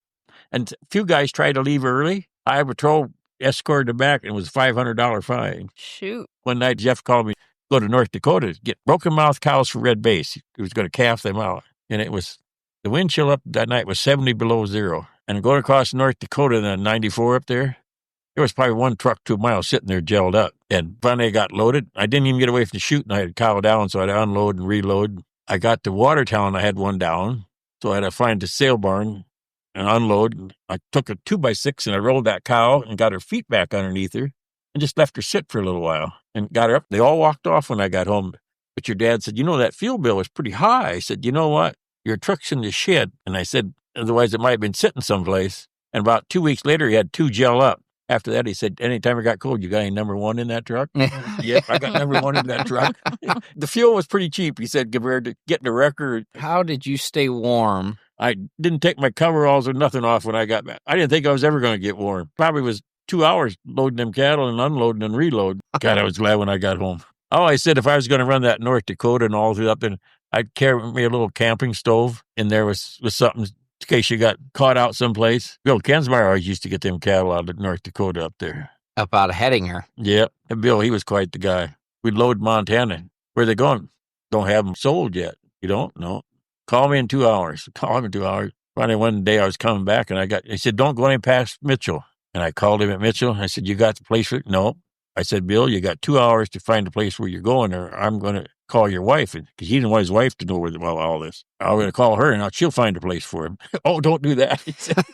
And a few guys tried to leave early. Highway Patrol escorted them back, and it was a $500 fine. Shoot. One night, Jeff called me, go to North Dakota to get broken mouth cows for red base. He was going to calf them out. And it was, the wind chill up that night was 70 below zero. And going across North Dakota, then 94 up there was probably one truck 2 miles sitting there gelled up. And finally I got loaded. I didn't even get away from the shooting. I had cow down, so I had to unload and reload. I got to Watertown, I had one down. So I had to find the sale barn and unload. I took a 2x6 and I rolled that cow and got her feet back underneath her and just left her sit for a little while and got her up. They all walked off when I got home. But your dad said, that fuel bill was pretty high. I said, you know what? Your truck's in the shed. And I said, otherwise it might have been sitting someplace. And about 2 weeks later, he had 2 gel up. After that, he said, anytime it got cold, you got any number 1 in that truck? Yep, I got number 1 in that truck. The fuel was pretty cheap, he said, compared to getting a record. How did you stay warm? I didn't take my coveralls or nothing off when I got back. I didn't think I was ever going to get warm. Probably was 2 hours loading them cattle and unloading and reload. God, I was glad when I got home. Oh, I said if I was going to run that North Dakota and all through up there, I'd carry me a little camping stove, and there was something in case you got caught out someplace. Bill Kensmeyer always used to get them cattle out of North Dakota up there. Up out of Hettinger. Yeah. And Bill, he was quite the guy. We'd load Montana. Where they going? Don't have them sold yet. You don't? No. Call me in 2 hours. Call him in 2 hours. Finally, one day I was coming back, and he said, don't go any past Mitchell. And I called him at Mitchell. I said, you got the place for it? No. I said, Bill, you got 2 hours to find the place where you're going, or I'm going to call your wife, because he didn't want his wife to know about all this. I'm going to call her, and she'll find a place for him. Oh, don't do that. He said.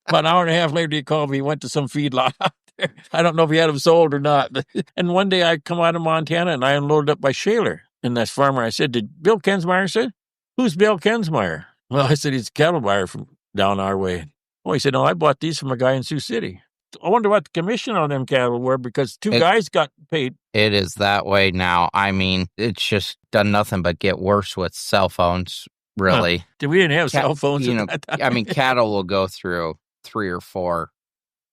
About an hour and a half later, he called me. He went to some feedlot out there. I don't know if he had them sold or not. And one day I come out of Montana, and I unloaded up by Shaler. And that farmer, I said, did Bill Kensmeyer say? Who's Bill Kensmeyer? Well, I said, he's a cattle buyer from down our way. Oh, he said, no, I bought these from a guy in Sioux City. I wonder what the commission on them cattle were, because two guys got paid. It is that way now. I mean, it's just done nothing but get worse with cell phones, really. We didn't have cell phones. I mean, cattle will go through 3 or 4.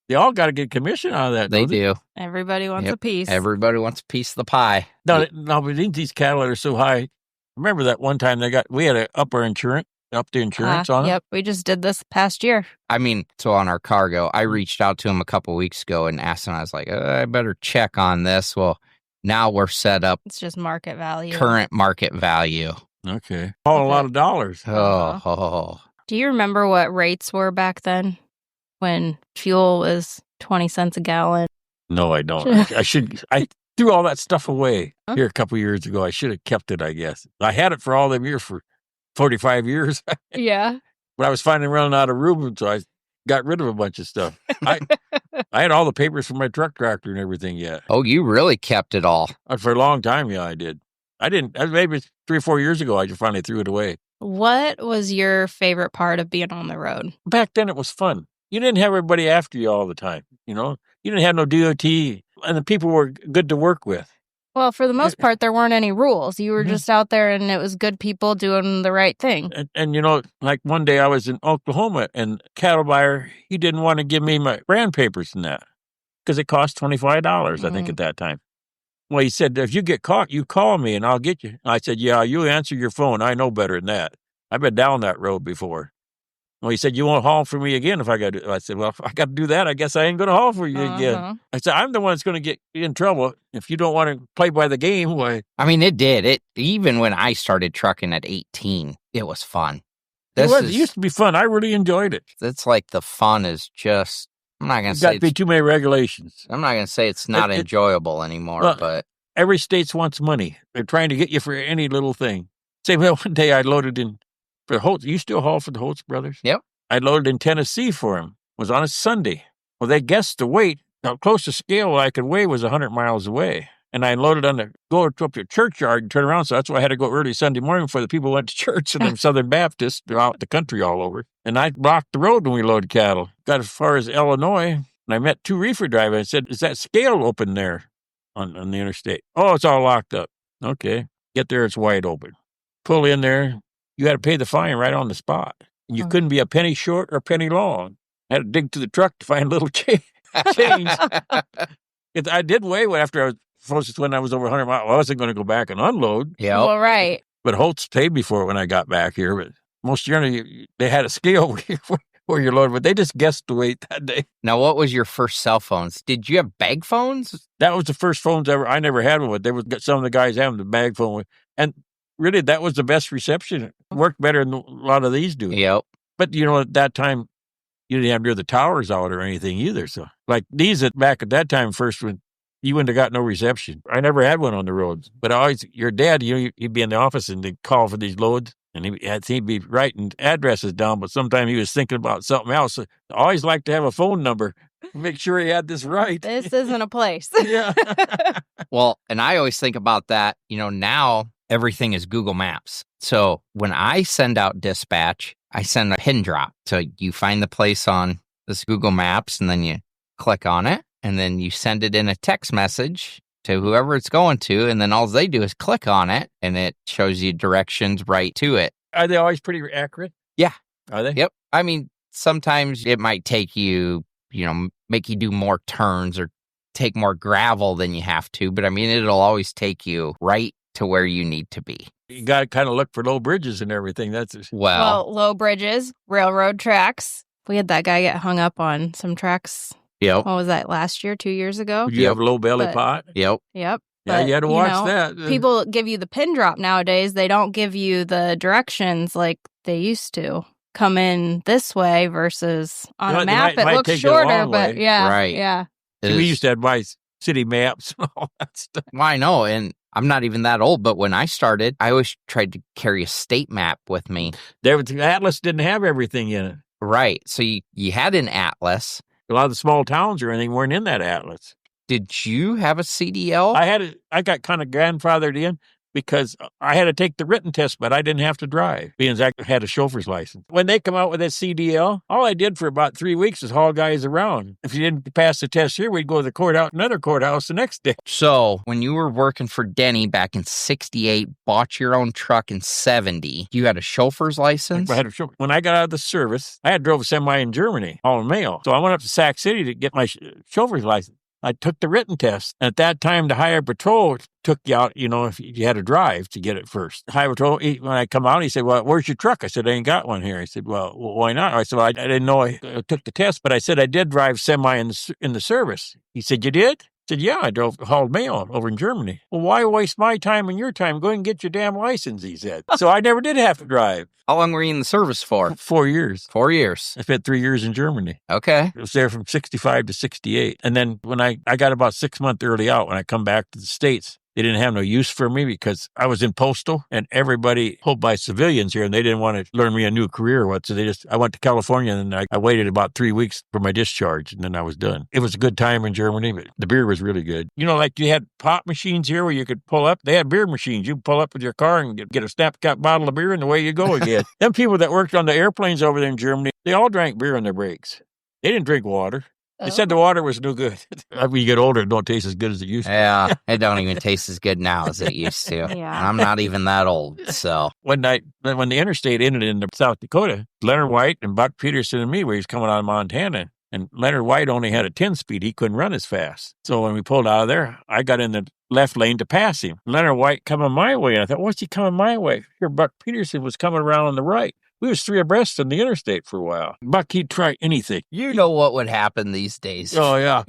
They all got to get commission out of that. They do. Everybody wants a piece. Everybody wants a piece of the pie. No, but these cattle are so high. Remember that one time we had to up the insurance on it? Yep, we just did this past year. I mean, so on our cargo, I reached out to him a couple weeks ago and asked him, I was like, I better check on this. Well, now we're set up. It's just market value. Current market value. Okay. A lot of dollars. Oh. Do you remember what rates were back then when fuel was 20 cents a gallon? No, I don't. I threw all that stuff away here a couple years ago. I should have kept it, I guess. I had it for all them years, for 45 years. Yeah. But I was finally running out of room, so I got rid of a bunch of stuff. I had all the papers for my truck tractor and everything yet. Oh, you really kept it all. For a long time, yeah, I did. I didn't. Maybe 3 or 4 years ago, I just finally threw it away. What was your favorite part of being on the road? Back then, it was fun. You didn't have everybody after you all the time, you know? You didn't have no DOT, and the people were good to work with. Well, for the most part, there weren't any rules. You were just out there, and it was good people doing the right thing. And you know, like one day I was in Oklahoma, and cattle buyer, he didn't want to give me my brand papers and that, because it cost $25, I think, at that time. Well, he said, if you get caught, you call me, and I'll get you. I said, yeah, you answer your phone. I know better than that. I've been down that road before. Well, he said, you won't haul for me again if I got to. I said, well, if I got to do that, I guess I ain't going to haul for you again. I said, I'm the one that's going to get in trouble. If you don't want to play by the game, why? I mean, it did. Even when I started trucking at 18, it was fun. It used to be fun. I really enjoyed it. It's like the fun is just I'm not going to There's got say to be too many regulations. I'm not going to say it's not enjoyable anymore, Well, but every state wants money. They're trying to get you for any little thing. Say, well, one day I loaded in for Holtz. You still haul for the Holtz brothers? Yep. I loaded in Tennessee for him. It was on a Sunday. Well, they guessed the weight. Now, closest scale I could weigh was 100 miles away. And I loaded on the go up to the churchyard and turn around. So that's why I had to go early Sunday morning before the people went to church. And I'm Southern Baptist throughout the country all over. And I blocked the road when we loaded cattle. Got as far as Illinois. And I met two reefer drivers. I said, is that scale open there on the interstate? Oh, it's all locked up. Okay. Get there, it's wide open. Pull in there. You had to pay the fine right on the spot. And you couldn't be a penny short or a penny long. I had to dig to the truck to find a little change. I did weigh after I was closest when I was over 100 miles. I wasn't going to go back and unload. yeah. Well, right. But Holtz paid me for it when I got back here. But most generally, they had a scale where you're loaded, but they just guessed the weight that day. Now, what was your first cell phones? Did you have bag phones? That was the first phones ever. I never had one, but there was some of the guys having the bag phone. And really, that was the best reception. It worked better than a lot of these do. Yep. But, at that time, you didn't have near the towers out or anything either. So, like these back at that time, first when you wouldn't have got no reception. I never had one on the roads. But your dad, he'd be in the office and they'd call for these loads. And he'd be writing addresses down, but sometimes he was thinking about something else. I always like to have a phone number. Make sure he had this right. This isn't a place. Yeah. Well, and I always think about that. Now everything is Google Maps. So when I send out dispatch, I send a pin drop. So you find the place on this Google Maps and then you click on it and then you send it in a text message to whoever it's going to. And then all they do is click on it and it shows you directions right to it. Are they always pretty accurate? Yeah. Are they? Yep. I mean, sometimes it might take you, make you do more turns or take more gravel than you have to. But I mean, it'll always take you right to where you need to be. You got to kind of look for low bridges and everything. Well, low bridges, railroad tracks. We had that guy get hung up on some tracks. Yep. What was that, last year, 2 years ago? Would you have a low belly pot? Yep. Yep. Yeah, But, you had to watch that. People give you the pin drop nowadays. They don't give you the directions like they used to. Come in this way versus on a map. It looks shorter, but yeah. Right. Yeah. See, we used to advise city maps and all that stuff. Well, I know, and I'm not even that old, but when I started, I always tried to carry a state map with me. The atlas didn't have everything in it. Right. So you had an atlas. A lot of the small towns or anything weren't in that atlas. Did you have a CDL? I got kind of grandfathered in because I had to take the written test, but I didn't have to drive, being I had a chauffeur's license. When they come out with that CDL, all I did for about 3 weeks was haul guys around. If you didn't pass the test here, we'd go to the another courthouse the next day. So when you were working for Denny back in 68, bought your own truck in 70, you had a chauffeur's license? I had a chauffeur. When I got out of the service, I had drove a semi in Germany, hauling mail. So I went up to Sac City to get my chauffeur's license. I took the written test. At that time, the Highway Patrol took you out, if you had to drive to get it first. The Highway Patrol, when I come out, he said, well, where's your truck? I said, I ain't got one here. He said, well, why not? I said, well, I didn't know I took the test, but I said I did drive semi in the service. He said, you did? I said, yeah, I hauled mail over in Germany. Well, why waste my time and your time? Go and get your damn license, he said. So I never did have to drive. How long were you in the service for? 4 years. 4 years. I spent 3 years in Germany. Okay. I was there from 65 to 68. And then when I got about 6 months early out, when I come back to the States, they didn't have no use for me because I was in postal and everybody pulled by civilians here and they didn't want to learn me a new career. So I went to California and I waited about 3 weeks for my discharge and then I was done. It was a good time in Germany, but the beer was really good. Like you had pop machines here where you could pull up. They had beer machines. You pull up with your car and get a snap cap bottle of beer and away you go again. Them people that worked on the airplanes over there in Germany, they all drank beer on their breaks. They didn't drink water. They said the water was no good. When you get older, it don't taste as good as it used to. Yeah, it don't even taste as good now as it used to. Yeah. I'm not even that old, so. When the interstate ended in South Dakota, Leonard White and Buck Peterson and me, where he was coming out of Montana, and Leonard White only had a 10-speed. He couldn't run as fast. So when we pulled out of there, I got in the left lane to pass him. Leonard White coming my way, and I thought, what's he coming my way? Here, Buck Peterson was coming around on the right. We was 3 abreast on the interstate for a while. Buck, he'd try anything. You know what would happen these days. Oh, yeah.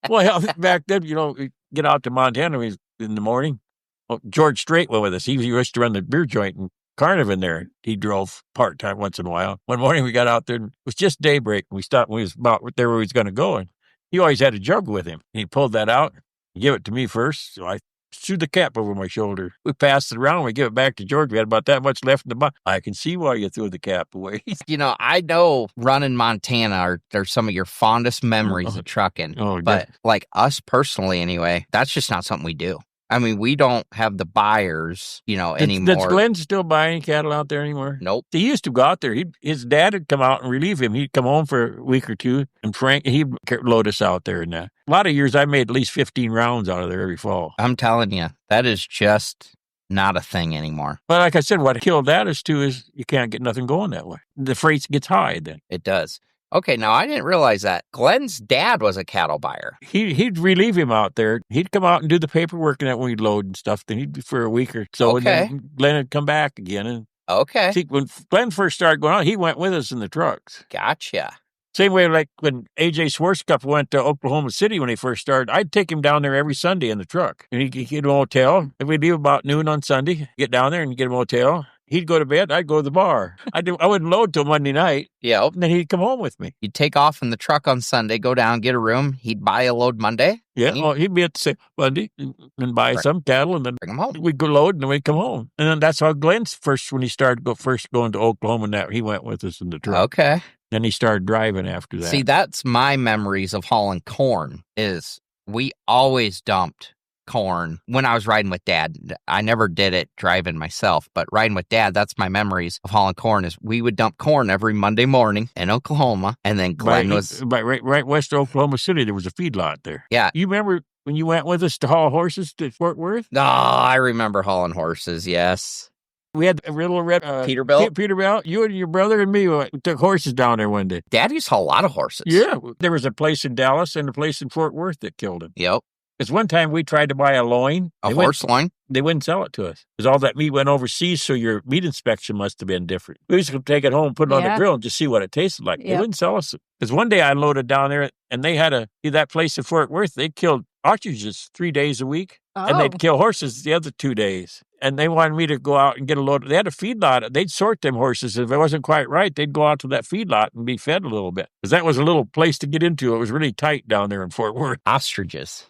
Well, back then, we get out to Montana in the morning. Well, George Strait went with us. He used to run the beer joint in Carnivan there. He drove part-time once in a while. One morning we got out there, and it was just daybreak. We stopped, and we was about there where he was going to go, and he always had a jug with him. He pulled that out, he gave it to me first, so I threw the cap over my shoulder. We passed it around, we give it back to George. We had about that much left in the box. I can see why you threw the cap away. I know running Montana are some of your fondest memories of trucking. But like us personally anyway, that's just not something we do. I mean, we don't have the buyers, anymore. Does Glenn still buy any cattle out there anymore? Nope. He used to go out there. His dad would come out and relieve him. He'd come home for a week or two, and Frank, he'd load us out there. And a lot of years, I made at least 15 rounds out of there every fall. I'm telling you, that is just not a thing anymore. But like I said, what killed that is you can't get nothing going that way. The freight gets high then. It does. Okay, now I didn't realize that. Glenn's dad was a cattle buyer. He'd relieve him out there. He'd come out and do the paperwork and that when he'd load and stuff. Then he'd be for a week or so. Okay. And then Glenn would come back again. And okay. See, when Glenn first started going on, he went with us in the trucks. Gotcha. Same way like when A.J. Schwarzkopf went to Oklahoma City when he first started, I'd take him down there every Sunday in the truck. And he'd get a motel. And we'd leave about noon on Sunday, get down there and get a motel. He'd go to bed. I'd go to the bar. I wouldn't load till Monday night. Yeah. And then he'd come home with me. You'd take off in the truck on Sunday, go down, get a room. He'd buy a load Monday. Yeah. He'd be at the Monday and buy some cattle and then bring them home. We'd go load and then we'd come home. And then that's how Glenn's when he started going to Oklahoma and that, he went with us in the truck. Okay. Then he started driving after that. See, that's my memories of hauling corn is we always dumped corn when I was riding with Dad. I never did it driving myself, but riding with Dad, that's my memories of hauling corn is we would dump corn every Monday morning in Oklahoma, and then Glenn right west of Oklahoma City, there was a feedlot there. Yeah. You remember when you went with us to haul horses to Fort Worth? Oh, I remember hauling horses, yes. We had a little red Peterbilt. You and your brother and me took horses down there one day. Dad used to haul a lot of horses. Yeah. There was a place in Dallas and a place in Fort Worth that killed him. Yep. Because one time we tried to buy a loin. Horse loin? They wouldn't sell it to us. Because all that meat went overseas, so your meat inspection must have been different. We used to take it home, put it on the grill, and just see what it tasted like. Yep. They wouldn't sell us. Because one day I loaded down there, and they had that place in Fort Worth, they killed ostriches 3 days a week. Oh. And they'd kill horses the other 2 days. And they wanted me to go out and get a load. They had a feedlot. They'd sort them horses. If it wasn't quite right, they'd go out to that feedlot and be fed a little bit. Because that was a little place to get into. It was really tight down there in Fort Worth. Ostriches.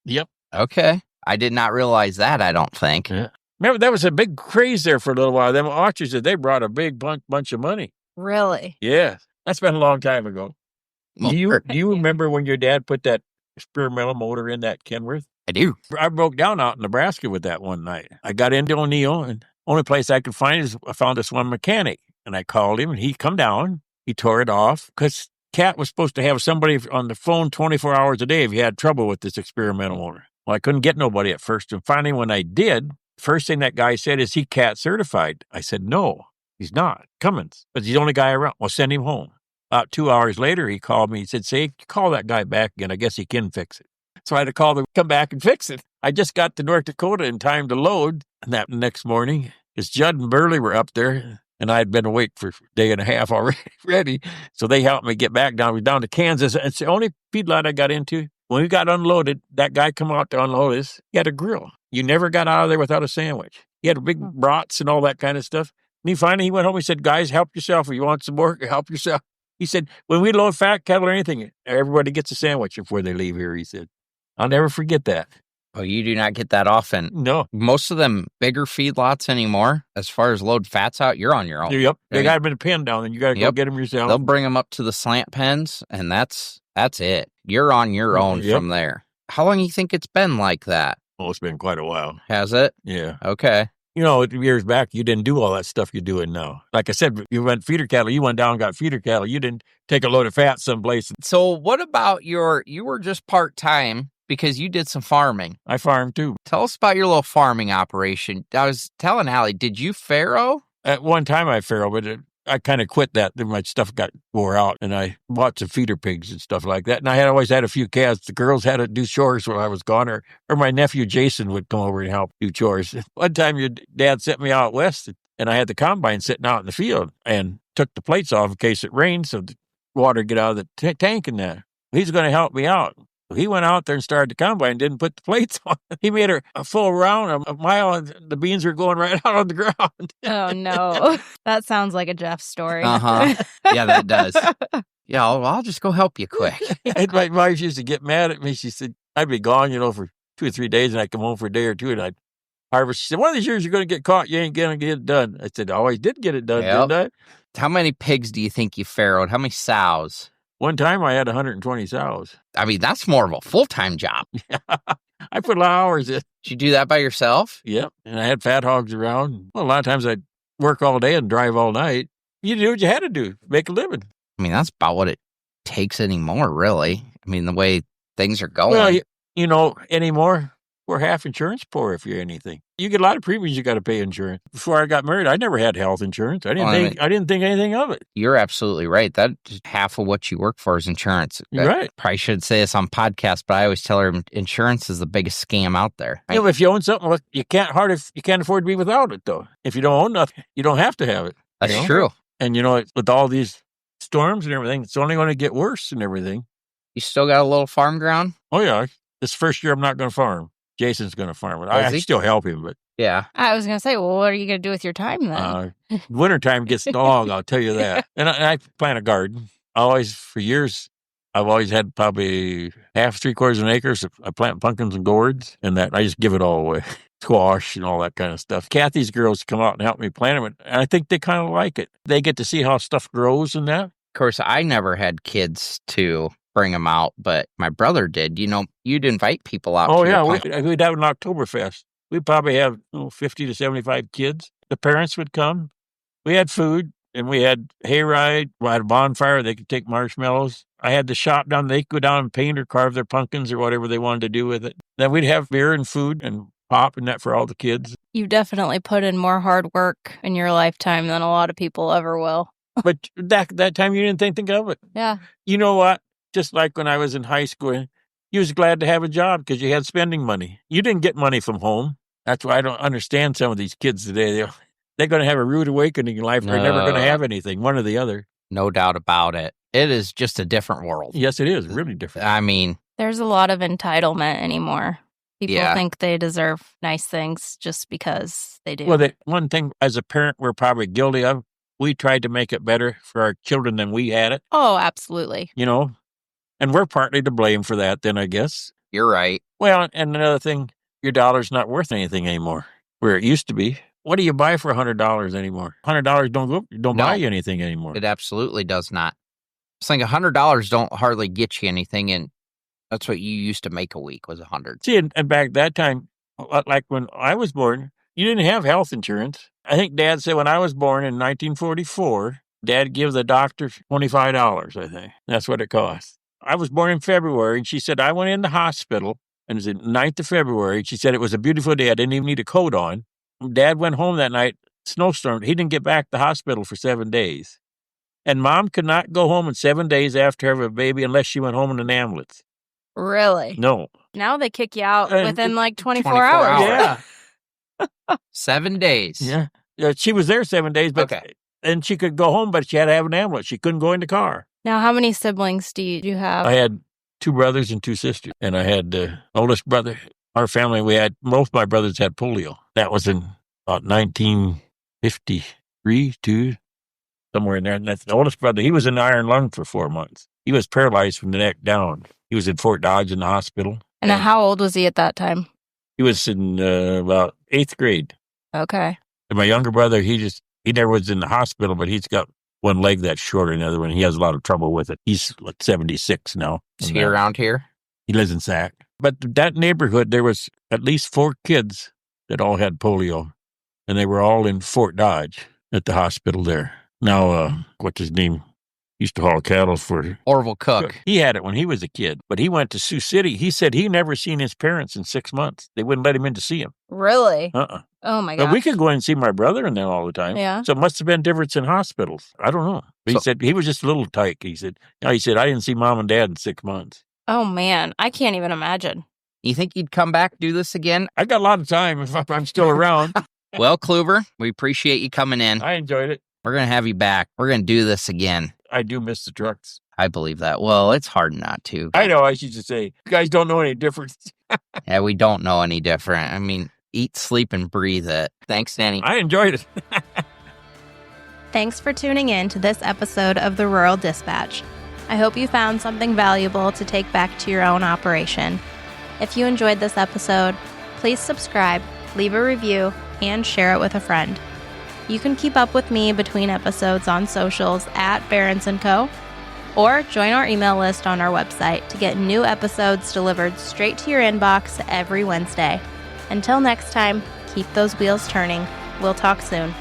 Yep. Okay. I did not realize that, I don't think. Yeah. Remember, that was a big craze there for a little while. Them ostriches, they brought a big bunch of money. Really? Yeah. That's been a long time ago. Do you remember when your dad put that experimental motor in that Kenworth? I do. I broke down out in Nebraska with that one night. I got into O'Neill, and only place I could find is I found this one mechanic. And I called him, and he come down. He tore it off because Cat was supposed to have somebody on the phone 24 hours a day if he had trouble with this experimental motor. Well, I couldn't get nobody at first. And finally, when I did, first thing that guy said, is he Cat certified? I said, no, he's not. Cummins. But he's the only guy around. Well, send him home. About 2 hours later, he called me. He said, say, call that guy back again. I guess he can fix it. So I had to call him, come back and fix it. I just got to North Dakota in time to load. And that next morning, his Judd and Burley were up there. And I had been awake for a day and a half already. So they helped me get back down. We down to Kansas. It's the only feedlot I got into. When we got unloaded, that guy come out to unload us. He had a grill. You never got out of there without a sandwich. He had big brats and all that kind of stuff. And he went home. He said, guys, help yourself. If you want some more, help yourself. He said, when we load fat cattle or anything, everybody gets a sandwich before they leave here, he said. I'll never forget that. Oh, you do not get that often. No. Most of them bigger feedlots anymore, as far as load fats out, you're on your own. Yep. They got them in a pen down, and you got to go get them yourself. They'll bring them up to the slant pens, and that's it. You're on your own from there. How long do you think it's been like that? Oh, it's been quite a while. Has it? Yeah. Okay. You know, years back, you didn't do all that stuff you're doing now. Like I said, you went feeder cattle. You went down and got feeder cattle. You didn't take a load of fat someplace. So what about you were just part-time because you did some farming. I farmed too. Tell us about your little farming operation. I was telling Allie, did you farrow? At one time I farrow, but I kind of quit that. Then my stuff got wore out, and I bought some feeder pigs and stuff like that. And I had always had a few calves. The girls had to do chores when I was gone, or my nephew Jason would come over and help do chores. One time your dad sent me out west, and I had the combine sitting out in the field and took the plates off in case it rained so the water get out of the tank in there. He's going to help me out. He went out there and started the combine and didn't put the plates on. He made a full round, a mile, and the beans were going right out on the ground. Oh, no. That sounds like a Jeff story. Uh-huh. Yeah, that does. Yeah, I'll just go help you quick. And my wife used to get mad at me. She said, I'd be gone, for 2 or 3 days, and I'd come home for a day or two, and I'd harvest. She said, one of these years you're going to get caught. You ain't going to get it done. I said, I always did get it done, Yep. didn't I? How many pigs do you think you farrowed? How many sows? One time I had 120 sows. I mean, that's more of a full-time job. I put a lot of hours in. Did you do that by yourself? Yep. And I had fat hogs around. Well, a lot of times I'd work all day and drive all night. You do what you had to do, make a living. I mean, that's about what it takes anymore, really. I mean, the way things are going. Well, anymore, we're half insurance poor if you're anything. You get a lot of premiums you got to pay insurance. Before I got married, I never had health insurance. I didn't think anything of it. You're absolutely right. That's half of what you work for is insurance. You're right. Probably shouldn't say this on podcast, but I always tell her insurance is the biggest scam out there. Yeah, but if you own something, look, you can't afford to be without it, though. If you don't own nothing, you don't have to have it. That's true. And with all these storms and everything, it's only going to get worse and everything. You still got a little farm ground? Oh, yeah. This first year, I'm not going to farm. Jason's going to farm it. I still help him, but... Yeah. I was going to say, well, what are you going to do with your time then? Wintertime gets long, I'll tell you that. And I plant a garden. For years, I've always had probably half, 3/4 of an acre. So I plant pumpkins and gourds, and that I just give it all away. Squash and all that kind of stuff. Kathy's girls come out and help me plant them, and I think they kind of like it. They get to see how stuff grows and that. Of course, I never had kids to bring them out, but my brother did. You'd invite people out. Oh, yeah. We'd have an Oktoberfest. We'd probably have 50 to 75 kids. The parents would come. We had food, and we had hayride. We had a bonfire. They could take marshmallows. I had the shop down. They could go down and paint or carve their pumpkins or whatever they wanted to do with it. Then we'd have beer and food and pop and that for all the kids. You definitely put in more hard work in your lifetime than a lot of people ever will. But that time you didn't think of it. Yeah. You know what? Just like when I was in high school, you was glad to have a job because you had spending money. You didn't get money from home. That's why I don't understand some of these kids today. They're going to have a rude awakening in life. They're never going to have anything, one or the other. No doubt about it. It is just a different world. Yes, it is. Really different. I mean... There's a lot of entitlement anymore. People think they deserve nice things just because they do. Well, one thing as a parent we're probably guilty of, we tried to make it better for our children than we had it. Oh, absolutely. And we're partly to blame for that then, I guess. You're right. Well, and another thing, your dollar's not worth anything anymore, where it used to be. What do you buy for $100 anymore? $100 don't buy you anything anymore. It absolutely does not. It's like $100 don't hardly get you anything, and that's what you used to make a week was $100. See, and back that time, like when I was born, you didn't have health insurance. I think Dad said when I was born in 1944, Dad gave the doctor $25, I think. That's what it cost. I was born in February, and she said I went in the hospital, and it was the 9th of February. She said it was a beautiful day. I didn't even need a coat on. Dad went home that night, snowstorm. He didn't get back to the hospital for 7 days. And Mom could not go home in 7 days after having a baby unless she went home in an ambulance. Really? No. Now they kick you out within like 24 hours. Yeah. 7 days. Yeah. She was there 7 days, but and she could go home, but she had to have an ambulance. She couldn't go in the car. Now, how many siblings do you have? I had 2 brothers and 2 sisters, and I had the oldest brother. Our family, most of my brothers had polio. That was in about 1953, somewhere in there. And that's the oldest brother. He was in iron lung for 4 months. He was paralyzed from the neck down. He was in Fort Dodge in the hospital. And how old was he at that time? He was in about 8th grade. Okay. And my younger brother, he never was in the hospital, but he's got one leg that's shorter than the other one. He has a lot of trouble with it. He's like 76 now. Is he around here? He lives in Sac. But that neighborhood, there was at least 4 kids that all had polio, and they were all in Fort Dodge at the hospital there. Now, what's his name? Used to haul cattle for... Orville Cook. He had it when he was a kid, but he went to Sioux City. He said he never seen his parents in 6 months. They wouldn't let him in to see him. Really? Oh, my God. But we could go in and see my brother and them all the time. Yeah. So it must have been difference in hospitals. I don't know. But he said he was just a little tyke. He said, I didn't see Mom and Dad in 6 months. Oh, man. I can't even imagine. You think you'd come back, do this again? I got a lot of time if I'm still around. Well, Kluver, we appreciate you coming in. I enjoyed it. We're going to have you back. We're going to do this again. I do miss the trucks. I believe that. Well, it's hard not to. I know I should just say, you guys don't know any difference. Yeah, we don't know any different. I mean, eat, sleep, and breathe it. Thanks, Danny. I enjoyed it. Thanks for tuning in to this episode of the Rural Dispatch. I hope you found something valuable to take back to your own operation. If you enjoyed this episode, please subscribe, leave a review, and share it with a friend. You can keep up with me between episodes on socials at Behrens & Co. or join our email list on our website to get new episodes delivered straight to your inbox every Wednesday. Until next time, keep those wheels turning. We'll talk soon.